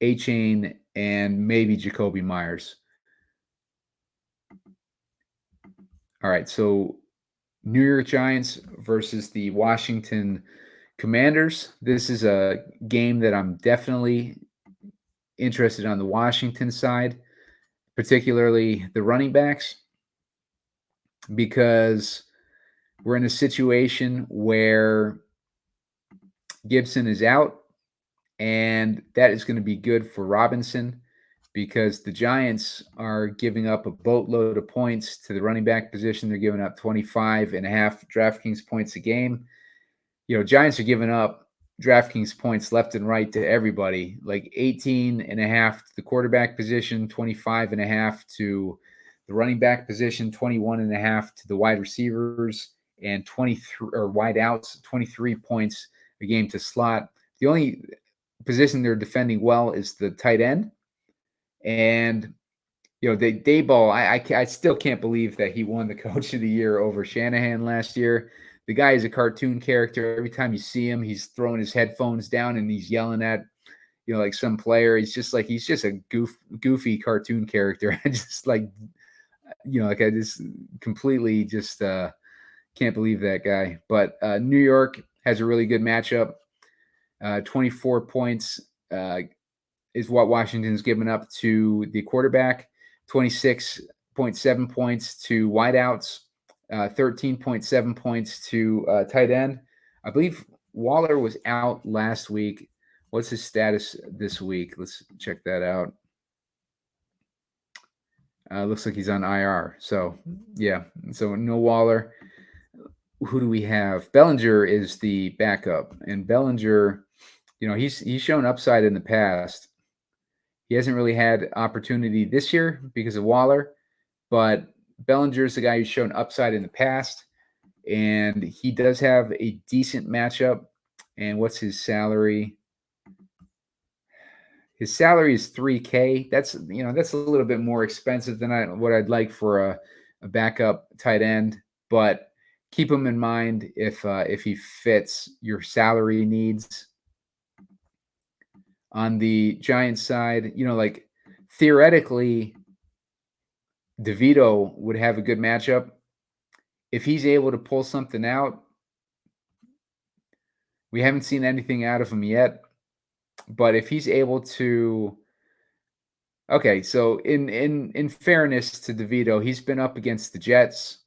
A-Chain and maybe Jacoby Myers. All right, so New York Giants versus the Washington Commanders. This is a game that I'm definitely interested on the Washington side, particularly the running backs, because we're in a situation where Gibson is out, and that is going to be good for Robinson because the Giants are giving up a boatload of points to the running back position. They're giving up 25 and a half DraftKings points a game. Giants are giving up DraftKings points left and right to everybody, like 18 and a half to the quarterback position, 25 and a half to the running back position, 21 and a half to the wide receivers, and 23 or wide outs, 23 points a game to slot. The only position they're defending well is the tight end. And Dayball, I still can't believe that he won the Coach of the Year over Shanahan last year. The guy is a cartoon character. Every time you see him, he's throwing his headphones down and he's yelling at, like some player. He's just a goofy cartoon character. I just I just completely just can't believe that guy. But New York has a really good matchup. 24 points is what Washington's given up to the quarterback. 26.7 points to wideouts, 13.7 points to tight end. I believe Waller was out last week. What's his status this week? Let's check that out. Looks like he's on IR. So, yeah. So, no Waller. Who do we have? Bellinger is the backup. And Bellinger, he's shown upside in the past. He hasn't really had opportunity this year because of Waller, but Bellinger is the guy who's shown upside in the past, and he does have a decent matchup. And what's his salary? His salary is $3K. That's a little bit more expensive than what I'd like for a backup tight end, but keep him in mind if he fits your salary needs. On the Giants side, theoretically, DeVito would have a good matchup. If he's able to pull something out, we haven't seen anything out of him yet. But if he's able to, okay, so in fairness to DeVito, he's been up against the Jets,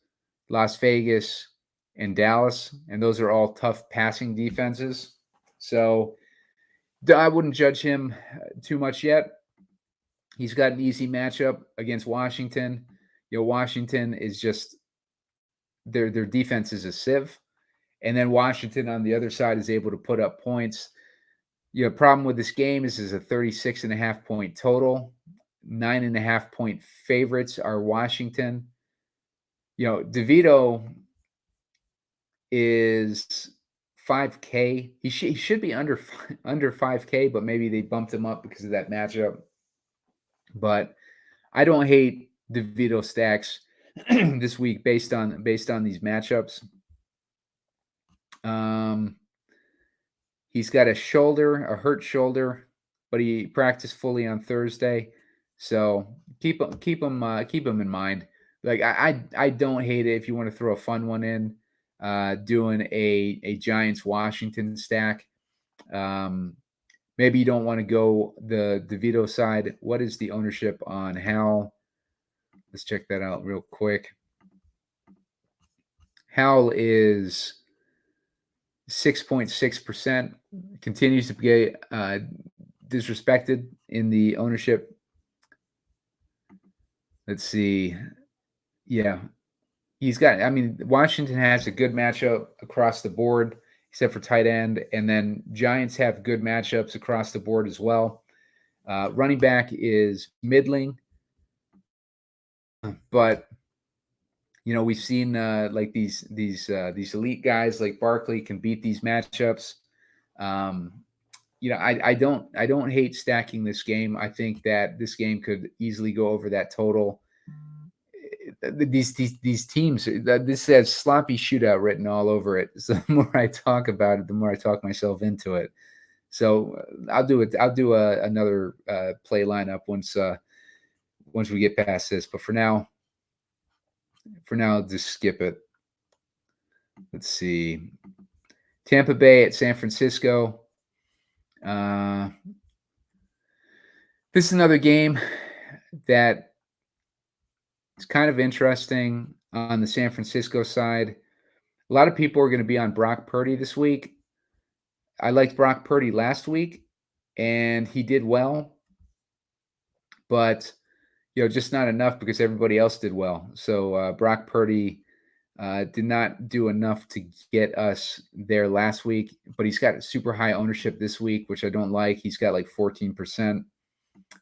Las Vegas, and Dallas, and those are all tough passing defenses. So I wouldn't judge him too much yet. He's got an easy matchup against Washington. Washington is just their defense is a sieve, and then Washington on the other side is able to put up points. Problem with this game is a 36.5-point total. 9.5-point favorites are Washington. DeVito is 5K. He should be under 5K, but maybe they bumped him up because of that matchup. But I don't hate DeVito stacks this week based on these matchups. He's got a hurt shoulder, but he practiced fully on Thursday, so keep him in mind. Like I don't hate it if you want to throw a fun one in, doing a Giants Washington stack. Maybe you don't want to go the DeVito side. What is the ownership on Hal? Let's check that out real quick. Hal is 6.6%, continues to get disrespected in the ownership. Let's see. Yeah. Washington has a good matchup across the board, except for tight end. And then Giants have good matchups across the board as well. Running back is middling. But we've seen like these elite guys like Barkley can beat these matchups. I don't hate stacking this game. I think that this game could easily go over that total. These teams, this has sloppy shootout written all over it. So the more I talk about it, the more I talk myself into it. So I'll do it. I'll do another play lineup once we get past this. But for now, just skip it. Let's see. Tampa Bay at San Francisco. This is another game that is kind of interesting on the San Francisco side. A lot of people are going to be on Brock Purdy this week. I liked Brock Purdy last week, and he did well. But, just not enough because everybody else did well. So Brock Purdy did not do enough to get us there last week, but he's got super high ownership this week, which I don't like. He's got like 14%.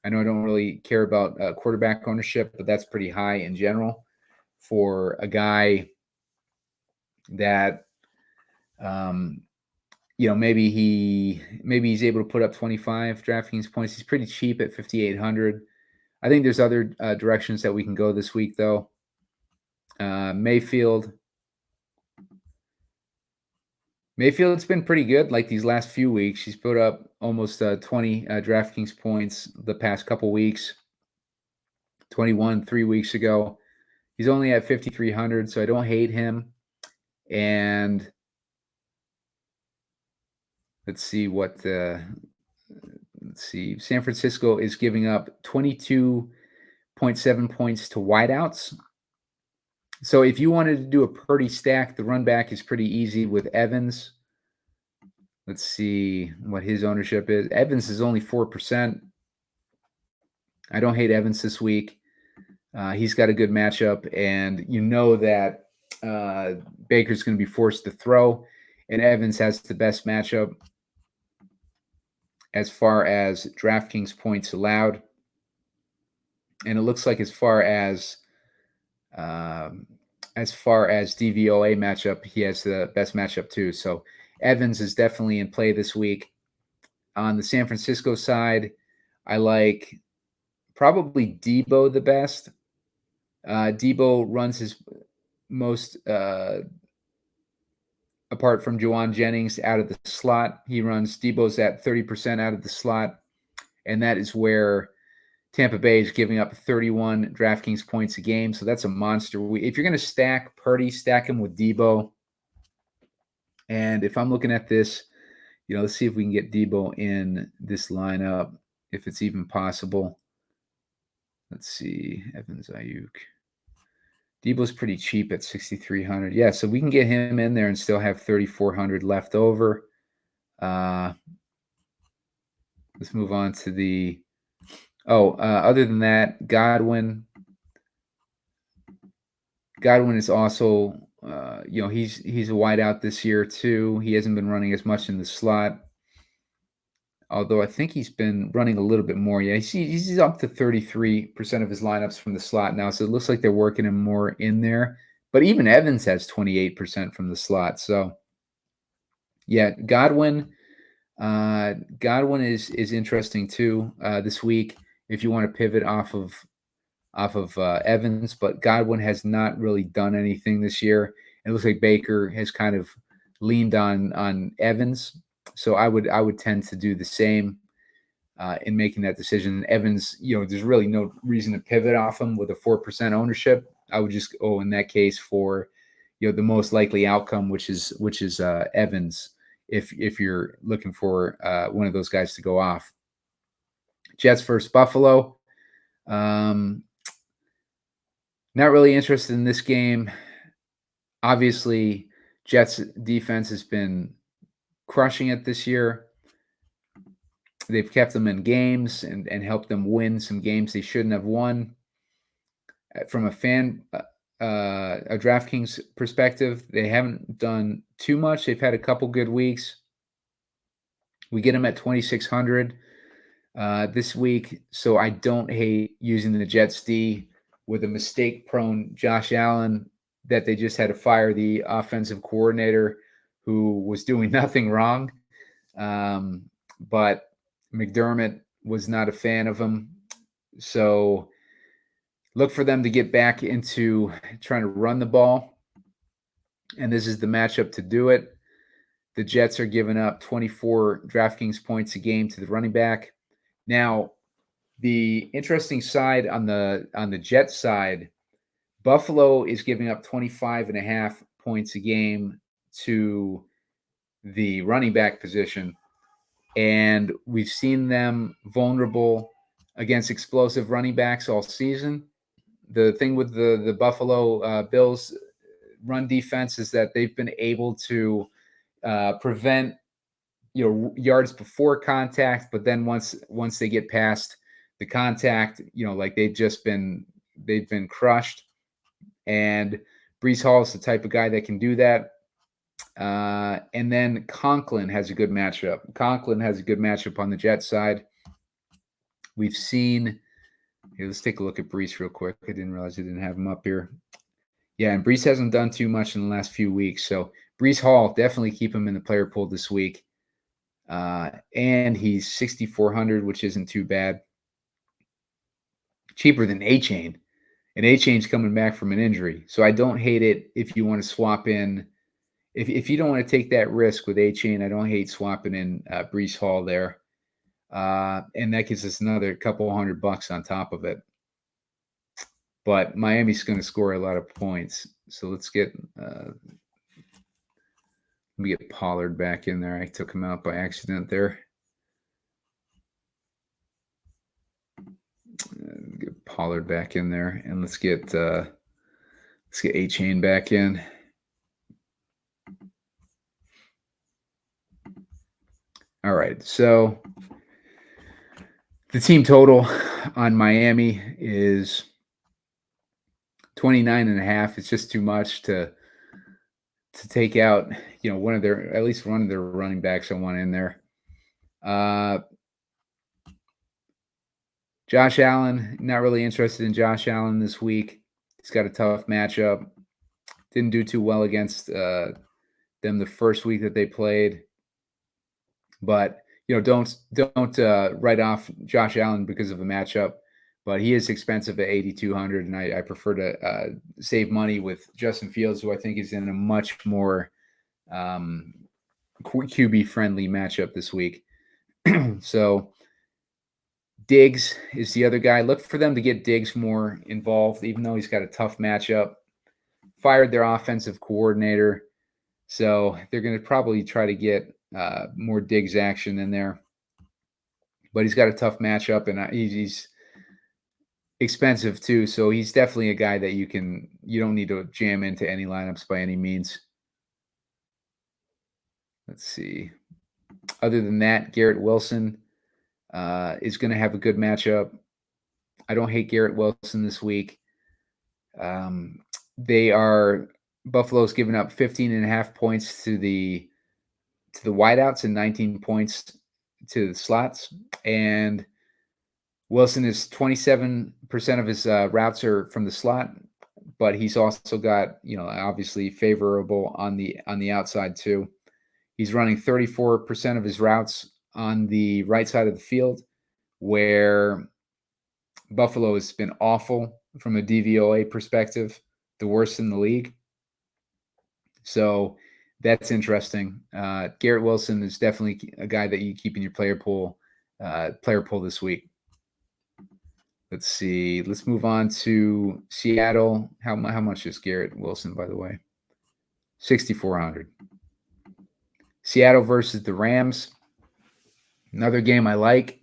I know I don't really care about quarterback ownership, but that's pretty high in general for a guy that, maybe he's able to put up 25 DraftKings points. He's pretty cheap at 5,800. I think there's other directions that we can go this week, though. Mayfield's been pretty good. Like these last few weeks, he's put up almost 20 DraftKings points the past couple weeks. 21 3 weeks ago. He's only at 5,300, so I don't hate him. And let's see. San Francisco is giving up 22.7 points to wideouts. So if you wanted to do a Purdy stack, the run back is pretty easy with Evans. Let's see what his ownership is. Evans is only 4%. I don't hate Evans this week. He's got a good matchup, and that Baker's going to be forced to throw, and Evans has the best matchup as far as DraftKings points allowed. And it looks like as far as DVOA matchup, he has the best matchup too. So Evans is definitely in play this week. On the San Francisco side, I like probably Debo the best. Debo runs his most, apart from Juwan Jennings, out of the slot. Debo's at 30% out of the slot, and that is where Tampa Bay is giving up 31 DraftKings points a game, so that's a monster. If you're going to stack Purdy, stack him with Debo. And if I'm looking at this, let's see if we can get Debo in this lineup, if it's even possible. Let's see, Evans, Ayuk. Debo's pretty cheap at 6,300. Yeah, so we can get him in there and still have 3,400 left over. Let's move on to the. Other than that, Godwin. Godwin is also, he's a wideout this year too. He hasn't been running as much in the slot, although I think he's been running a little bit more. Yeah, he's up to 33% of his lineups from the slot now, so it looks like they're working him more in there. But even Evans has 28% from the slot. So, yeah, Godwin is interesting too this week if you want to pivot off of Evans, but Godwin has not really done anything this year. It looks like Baker has kind of leaned on Evans, so I would tend to do the same in making that decision. Evans, there's really no reason to pivot off him with a 4% ownership. I would just go in that case for the most likely outcome, which is Evans. If you're looking for one of those guys to go off. Jets versus Buffalo. Not really interested in this game. Obviously, Jets defense has been crushing it this year. They've kept them in games and helped them win some games they shouldn't have won. From a DraftKings perspective, they haven't done too much. They've had a couple good weeks. We get them at 2,600 this week, so I don't hate using the Jets D with a mistake-prone Josh Allen that they just had to fire the offensive coordinator who was doing nothing wrong. But McDermott was not a fan of him. So look for them to get back into trying to run the ball. And this is the matchup to do it. The Jets are giving up 24 DraftKings points a game to the running back. Now, the interesting side on the Jets side, Buffalo is giving up 25.5 points a game to the running back position. And we've seen them vulnerable against explosive running backs all season. The thing with the Buffalo Bills run defense is that they've been able to prevent yards before contact, but then once they get past the contact, like they've been crushed. And Breece Hall is the type of guy that can do that. And then Conklin has a good matchup. Conklin has a good matchup on the Jet side. We've seen. Here, let's take a look at Breece real quick. I didn't realize I didn't have him up here. Yeah, and Breece hasn't done too much in the last few weeks. So Breece Hall, definitely keep him in the player pool this week. And he's 6,400, which isn't too bad. Cheaper than A-Chain. And A-Chain's coming back from an injury. So I don't hate it if you want to swap in. If you don't want to take that risk with A-Chain, I don't hate swapping in Breece Hall there. And that gives us another couple $100 on top of it. But Miami's going to score a lot of points. So let's get let me get Pollard back in there. I took him out by accident there. Get Pollard back in there, and let's get A-Chain back in. All right, so the team total on Miami is 29.5. It's just too much to take out, at least one of their running backs I want in there. Josh Allen, not really interested in Josh Allen this week. He's got a tough matchup. Didn't do too well against them the first week that they played. But don't write off Josh Allen because of a matchup. But he is expensive at 8,200, and I prefer to save money with Justin Fields, who I think is in a much more QB-friendly matchup this week. So Diggs is the other guy. Look for them to get Diggs more involved, even though he's got a tough matchup. Fired their offensive coordinator, so they're going to probably try to get more Diggs action in there. But he's got a tough matchup, and expensive too. So he's definitely a guy that you don't need to jam into any lineups by any means. Let's see. Other than that, Garrett Wilson is going to have a good matchup. I don't hate Garrett Wilson this week. Buffalo's giving up 15.5 points to the wideouts and 19 points to the slots. And Wilson is 27% of his routes are from the slot, but he's also got, obviously favorable on the outside too. He's running 34% of his routes on the right side of the field, where Buffalo has been awful from a DVOA perspective, the worst in the league. So that's interesting. Garrett Wilson is definitely a guy that you keep in your player pool this week. Let's see. Let's move on to Seattle. How much is Garrett Wilson, by the way? 6,400. Seattle versus the Rams. Another game I like.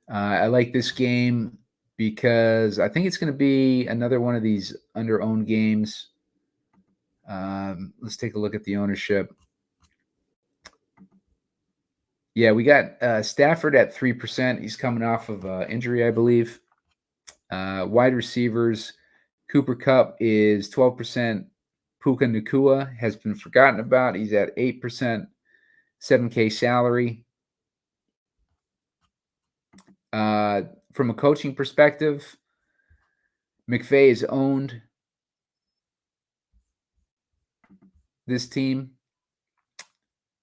I like this game because I think it's going to be another one of these under-owned games. Let's take a look at the ownership. Yeah, we got Stafford at 3%. He's coming off of injury, I believe. Wide receivers, Cooper Kupp is 12%. Puka Nacua has been forgotten about. He's at 8%, 7K salary. From a coaching perspective, McVay has owned this team,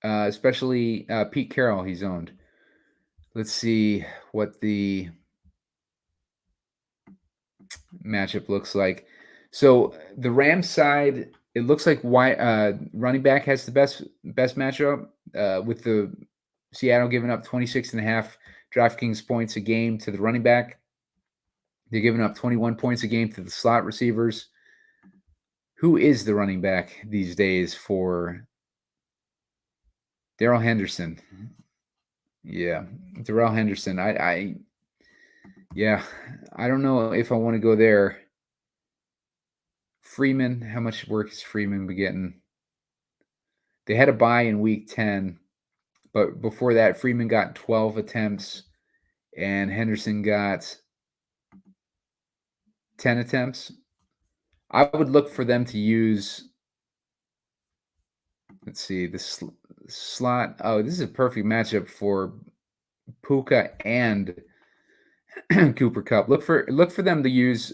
especially Pete Carroll he's owned. Let's see what the matchup looks like. So the Rams side, it looks like running back has the best matchup with the Seattle giving up 26.5 Draftkings points a game to the running back. They're giving up 21 points a game to the slot receivers. Who is the running back these days for Darrell Henderson? Yeah, Darrell Henderson. I don't know if I want to go there. Freeman, how much work is Freeman getting? They had a bye in week 10, but before that, Freeman got 12 attempts and Henderson got 10 attempts. I would look for them to use, let's see, the slot. Oh, this is a perfect matchup for Puka and Cooper Kupp. Look for them to use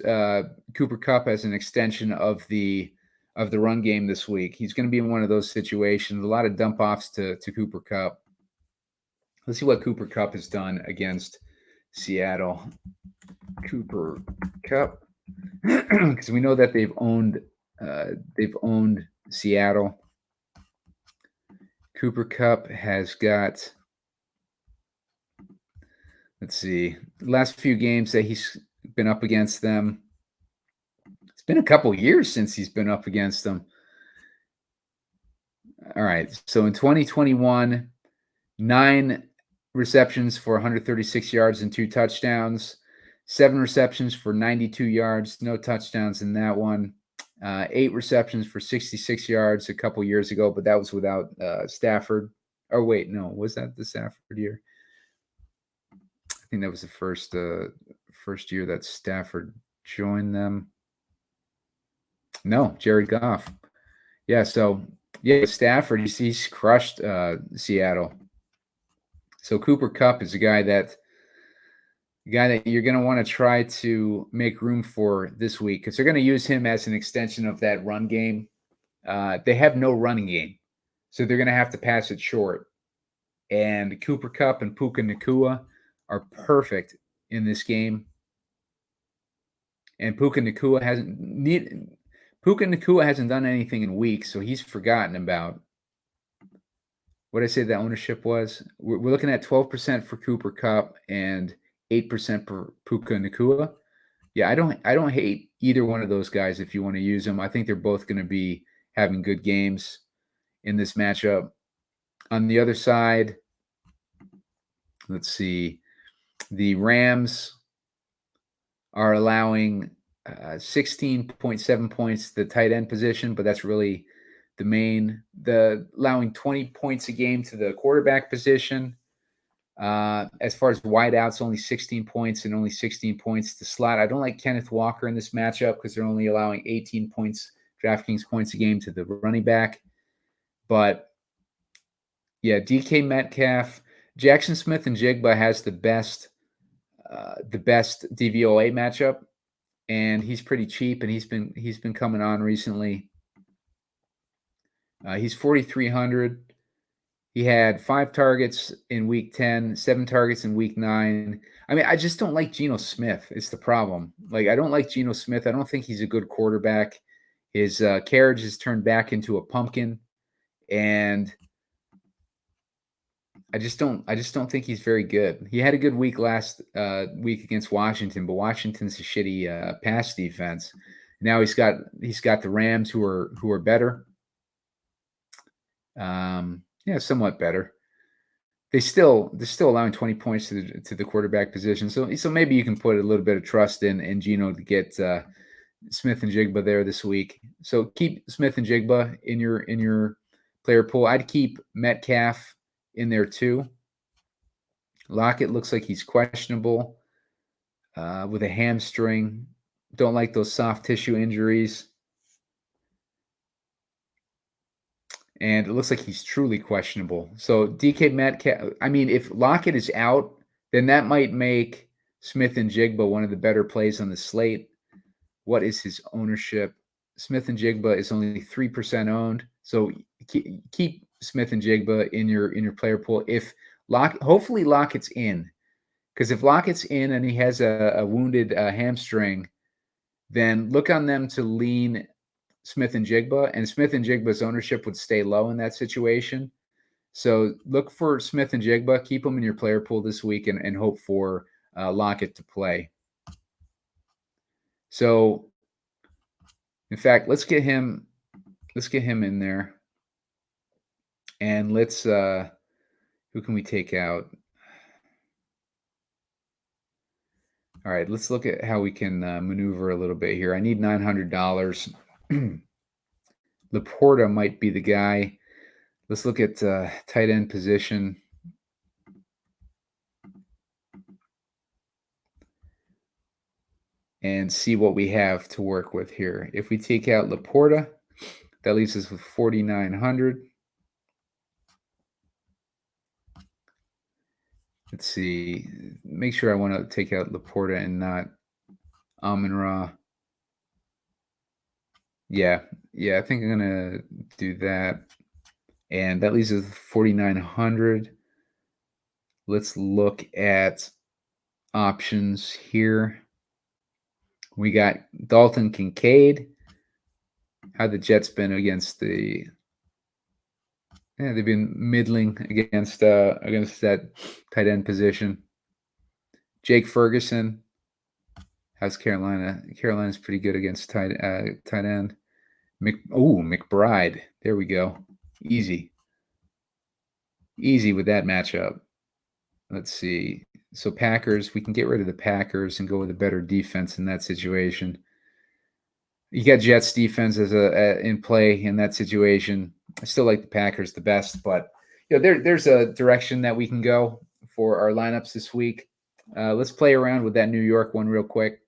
Cooper Kupp as an extension of the run game this week. He's going to be in one of those situations. A lot of dump offs to Cooper Kupp. Let's see what Cooper Kupp has done against Seattle. Cooper Kupp, because we know that they've owned Seattle. Cooper Kupp has got, let's see, the last few games that he's been up against them. It's been a couple years since he's been up against them. All right. So in 2021, 9 receptions for 136 yards and 2 touchdowns, 7 receptions for 92 yards, no touchdowns in that one. 8 receptions for 66 yards a couple years ago, but that was without Stafford. Or wait, no, was that the Stafford year? I think that was the first year that Stafford joined them. No, Jared Goff. Yeah, so Stafford, he's crushed Seattle. So Cooper Kupp is a guy that you're going to want to try to make room for this week because they're going to use him as an extension of that run game. They have no running game, so they're going to have to pass it short. And Cooper Kupp and Puka Nacua are perfect in this game. And Puka Nacua hasn't done anything in weeks, so he's forgotten about what I say the ownership was. We're looking at 12% for Cooper Kupp and 8% for Puka Nacua. Yeah, I don't hate either one of those guys if you want to use them. I think they're both going to be having good games in this matchup. On the other side, let's see. The Rams are allowing 16.7 points to the tight end position, but that's really allowing 20 points a game to the quarterback position. As far as wideouts, only 16 points and only 16 points to slot. I don't like Kenneth Walker in this matchup because they're only allowing 18 points, DraftKings points a game to the running back. But yeah, DK Metcalf, Jackson Smith and Jigba has the best DVOA matchup, and he's pretty cheap, and he's been coming on recently. He's 4,300. He had 5 targets in week 10, 7 targets in week 9. I mean, I just don't like Geno Smith. It's the problem. Like, I don't like Geno Smith. I don't think he's a good quarterback. His carriage is turned back into a pumpkin, and I just don't think he's very good. He had a good week last week against Washington, but Washington's a shitty pass defense. Now he's got the Rams who are better. Yeah, somewhat better. They're still allowing 20 points to the quarterback position. So maybe you can put a little bit of trust in Geno to get Smith and Jigba there this week. So keep Smith and Jigba in your player pool. I'd keep Metcalf in there too. Lockett looks like he's questionable with a hamstring. Don't like those soft tissue injuries. And it looks like he's truly questionable. So DK Metcalf, I mean, if Lockett is out, then that might make Smith and Jigba one of the better plays on the slate. What is his ownership? Smith and Jigba is only 3% owned. So keep Smith and Jigba in your player pool. If hopefully Lockett's in, because if Lockett's in and he has a wounded hamstring, then look on them to lean Smith and Jigba, and Smith and Jigba's ownership would stay low in that situation. So look for Smith and Jigba, keep them in your player pool this week, and hope for Lockett to play. So, in fact, let's get him in there, and let's who can we take out? All right, let's look at how we can maneuver a little bit here. I need $900. Laporta might be the guy. Let's look at tight end position. And see what we have to work with here. If we take out Laporta, that leaves us with 4,900. Let's see. Make sure I want to take out Laporta and not Amon-Ra. Yeah, I think I'm gonna do that. And that leaves us with 4,900. Let's look at options here. We got Dalton Kincaid. How the Jets been against the? Yeah, they've been middling against that tight end position. Jake Ferguson. How's Carolina? Carolina's pretty good against tight end. McBride. There we go. Easy with that matchup. Let's see. So Packers, we can get rid of the Packers and go with a better defense in that situation. You got Jets defense as in play in that situation. I still like the Packers the best, but there's a direction that we can go for our lineups this week. Let's play around with that New York one real quick.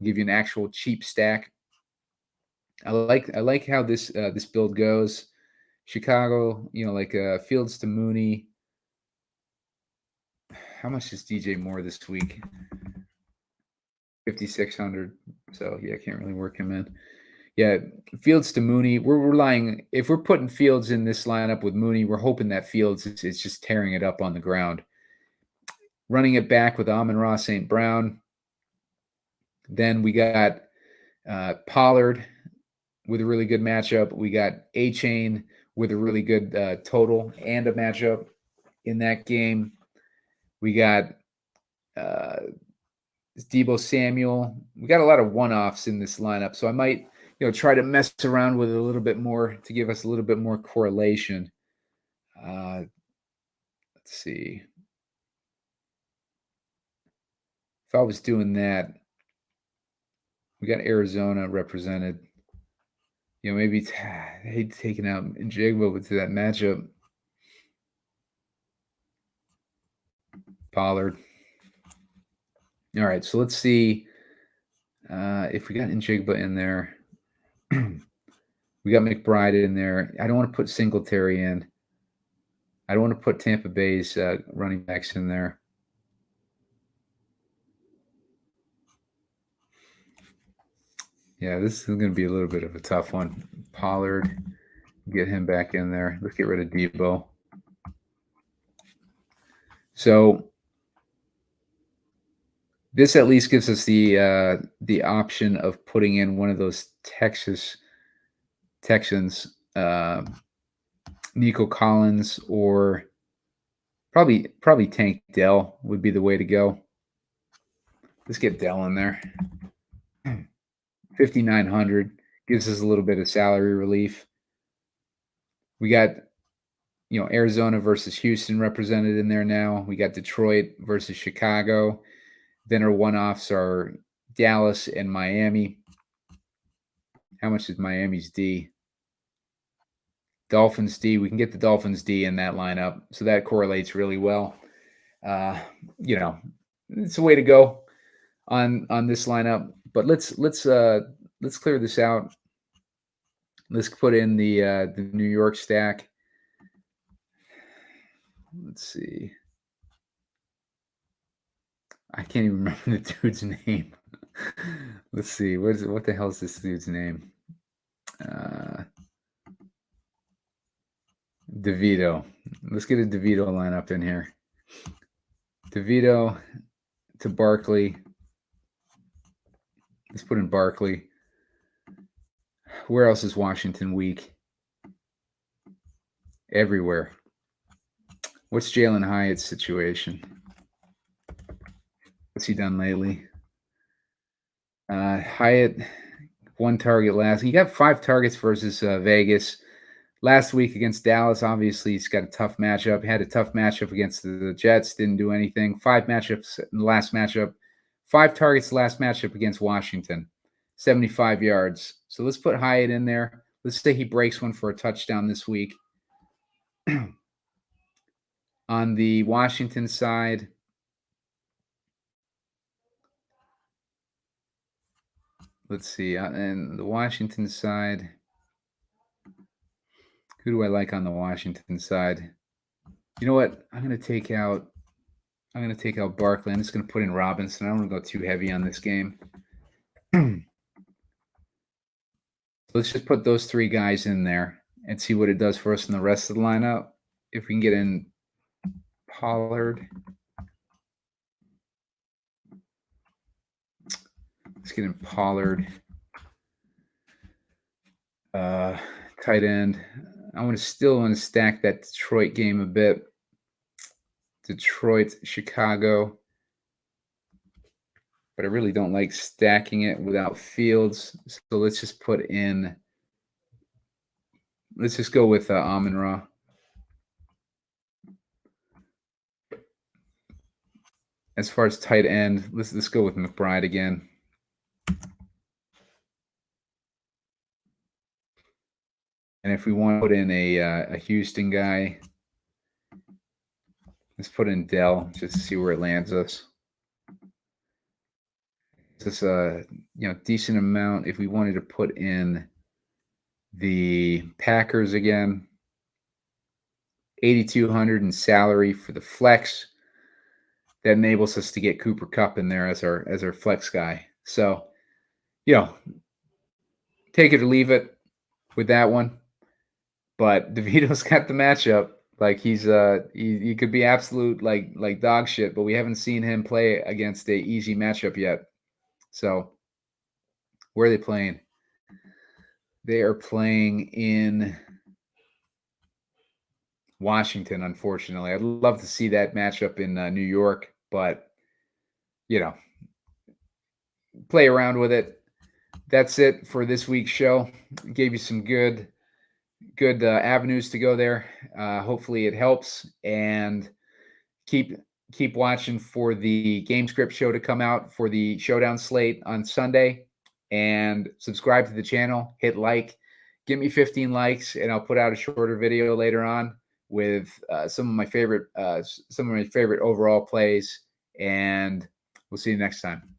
Give you an actual cheap stack. I like how this build goes. Chicago, Fields to Mooney. How much is DJ Moore this week? 5,600. So yeah, I can't really work him in. Yeah, Fields to Mooney. We're relying, if we're putting Fields in this lineup with Mooney, we're hoping that Fields is just tearing it up on the ground. Running it back with Amon-Ra St. Brown. Then we got Pollard with a really good matchup. We got A-Chain with a really good total and a matchup in that game. We got Deebo Samuel. We got a lot of one-offs in this lineup, so I might try to mess around with it a little bit more to give us a little bit more correlation. Let's see. If I was doing that, We got Arizona represented. Maybe I hate taking out Njigba with that matchup. Pollard. All right, so let's see if we got Njigba in there. We got McBride in there. I don't want to put Singletary in. I don't want to put Tampa Bay's running backs in there. Yeah, this is going to be a little bit of a tough one. Pollard, get him back in there. Let's get rid of Debo. So this at least gives us the option of putting in one of those Texans, Nico Collins, or probably Tank Dell would be the way to go. Let's get Dell in there. 5,900 gives us a little bit of salary relief. We got Arizona versus Houston represented in there now. We got Detroit versus Chicago. Then our one-offs are Dallas and Miami. How much is Miami's D? Dolphins D. We can get the Dolphins D in that lineup, so that correlates really well. It's a way to go on this lineup. But let's clear this out. Let's put in the New York stack. Let's see. I can't even remember the dude's name. Let's see. What the hell is this dude's name? DeVito. Let's get a DeVito lineup in here. DeVito to Barkley. Let's put in Barkley. Where else is Washington weak? Everywhere. What's Jalen Hyatt's situation? What's he done lately? Hyatt, one target last. He got 5 targets versus Vegas. Last week against Dallas, obviously, he's got a tough matchup. He had a tough matchup against the Jets. Didn't do anything. 5 matchups in the last matchup. 5 targets last matchup against Washington. 75 yards. So let's put Hyatt in there. Let's say he breaks one for a touchdown this week. On the Washington side, let's see. And the Washington side, who do I like on the Washington side? You know what? I'm going to take out Barkley. I'm just going to put in Robinson. I don't want to go too heavy on this game. Let's just put those 3 guys in there and see what it does for us in the rest of the lineup. If we can get in Pollard. Let's get in Pollard. Tight end. I still want to stack that Detroit game a bit. Detroit, Chicago. But I really don't like stacking it without Fields. So let's just put in. Let's just go with Amon-Ra. As far as tight end, let's go with McBride again. And if we want to put in a Houston guy, let's put in Dell just to see where it lands us. Just a decent amount. If we wanted to put in the Packers again, 8,200 in salary for the flex. That enables us to get Cooper Kupp in there as our flex guy. So, take it or leave it with that one. But DeVito's got the matchup. Like he could be absolute like dog shit, but we haven't seen him play against a easy matchup yet. So, where are they playing? They are playing in Washington, unfortunately. I'd love to see that matchup in New York, but play around with it. That's it for this week's show. Gave you some good avenues to go there. Hopefully it helps, and keep watching for the game script show to come out for the showdown slate on Sunday. and subscribe to the channel. Hit like. Give me 15 likes, and I'll put out a shorter video later on with some of my favorite overall plays. And we'll see you next time.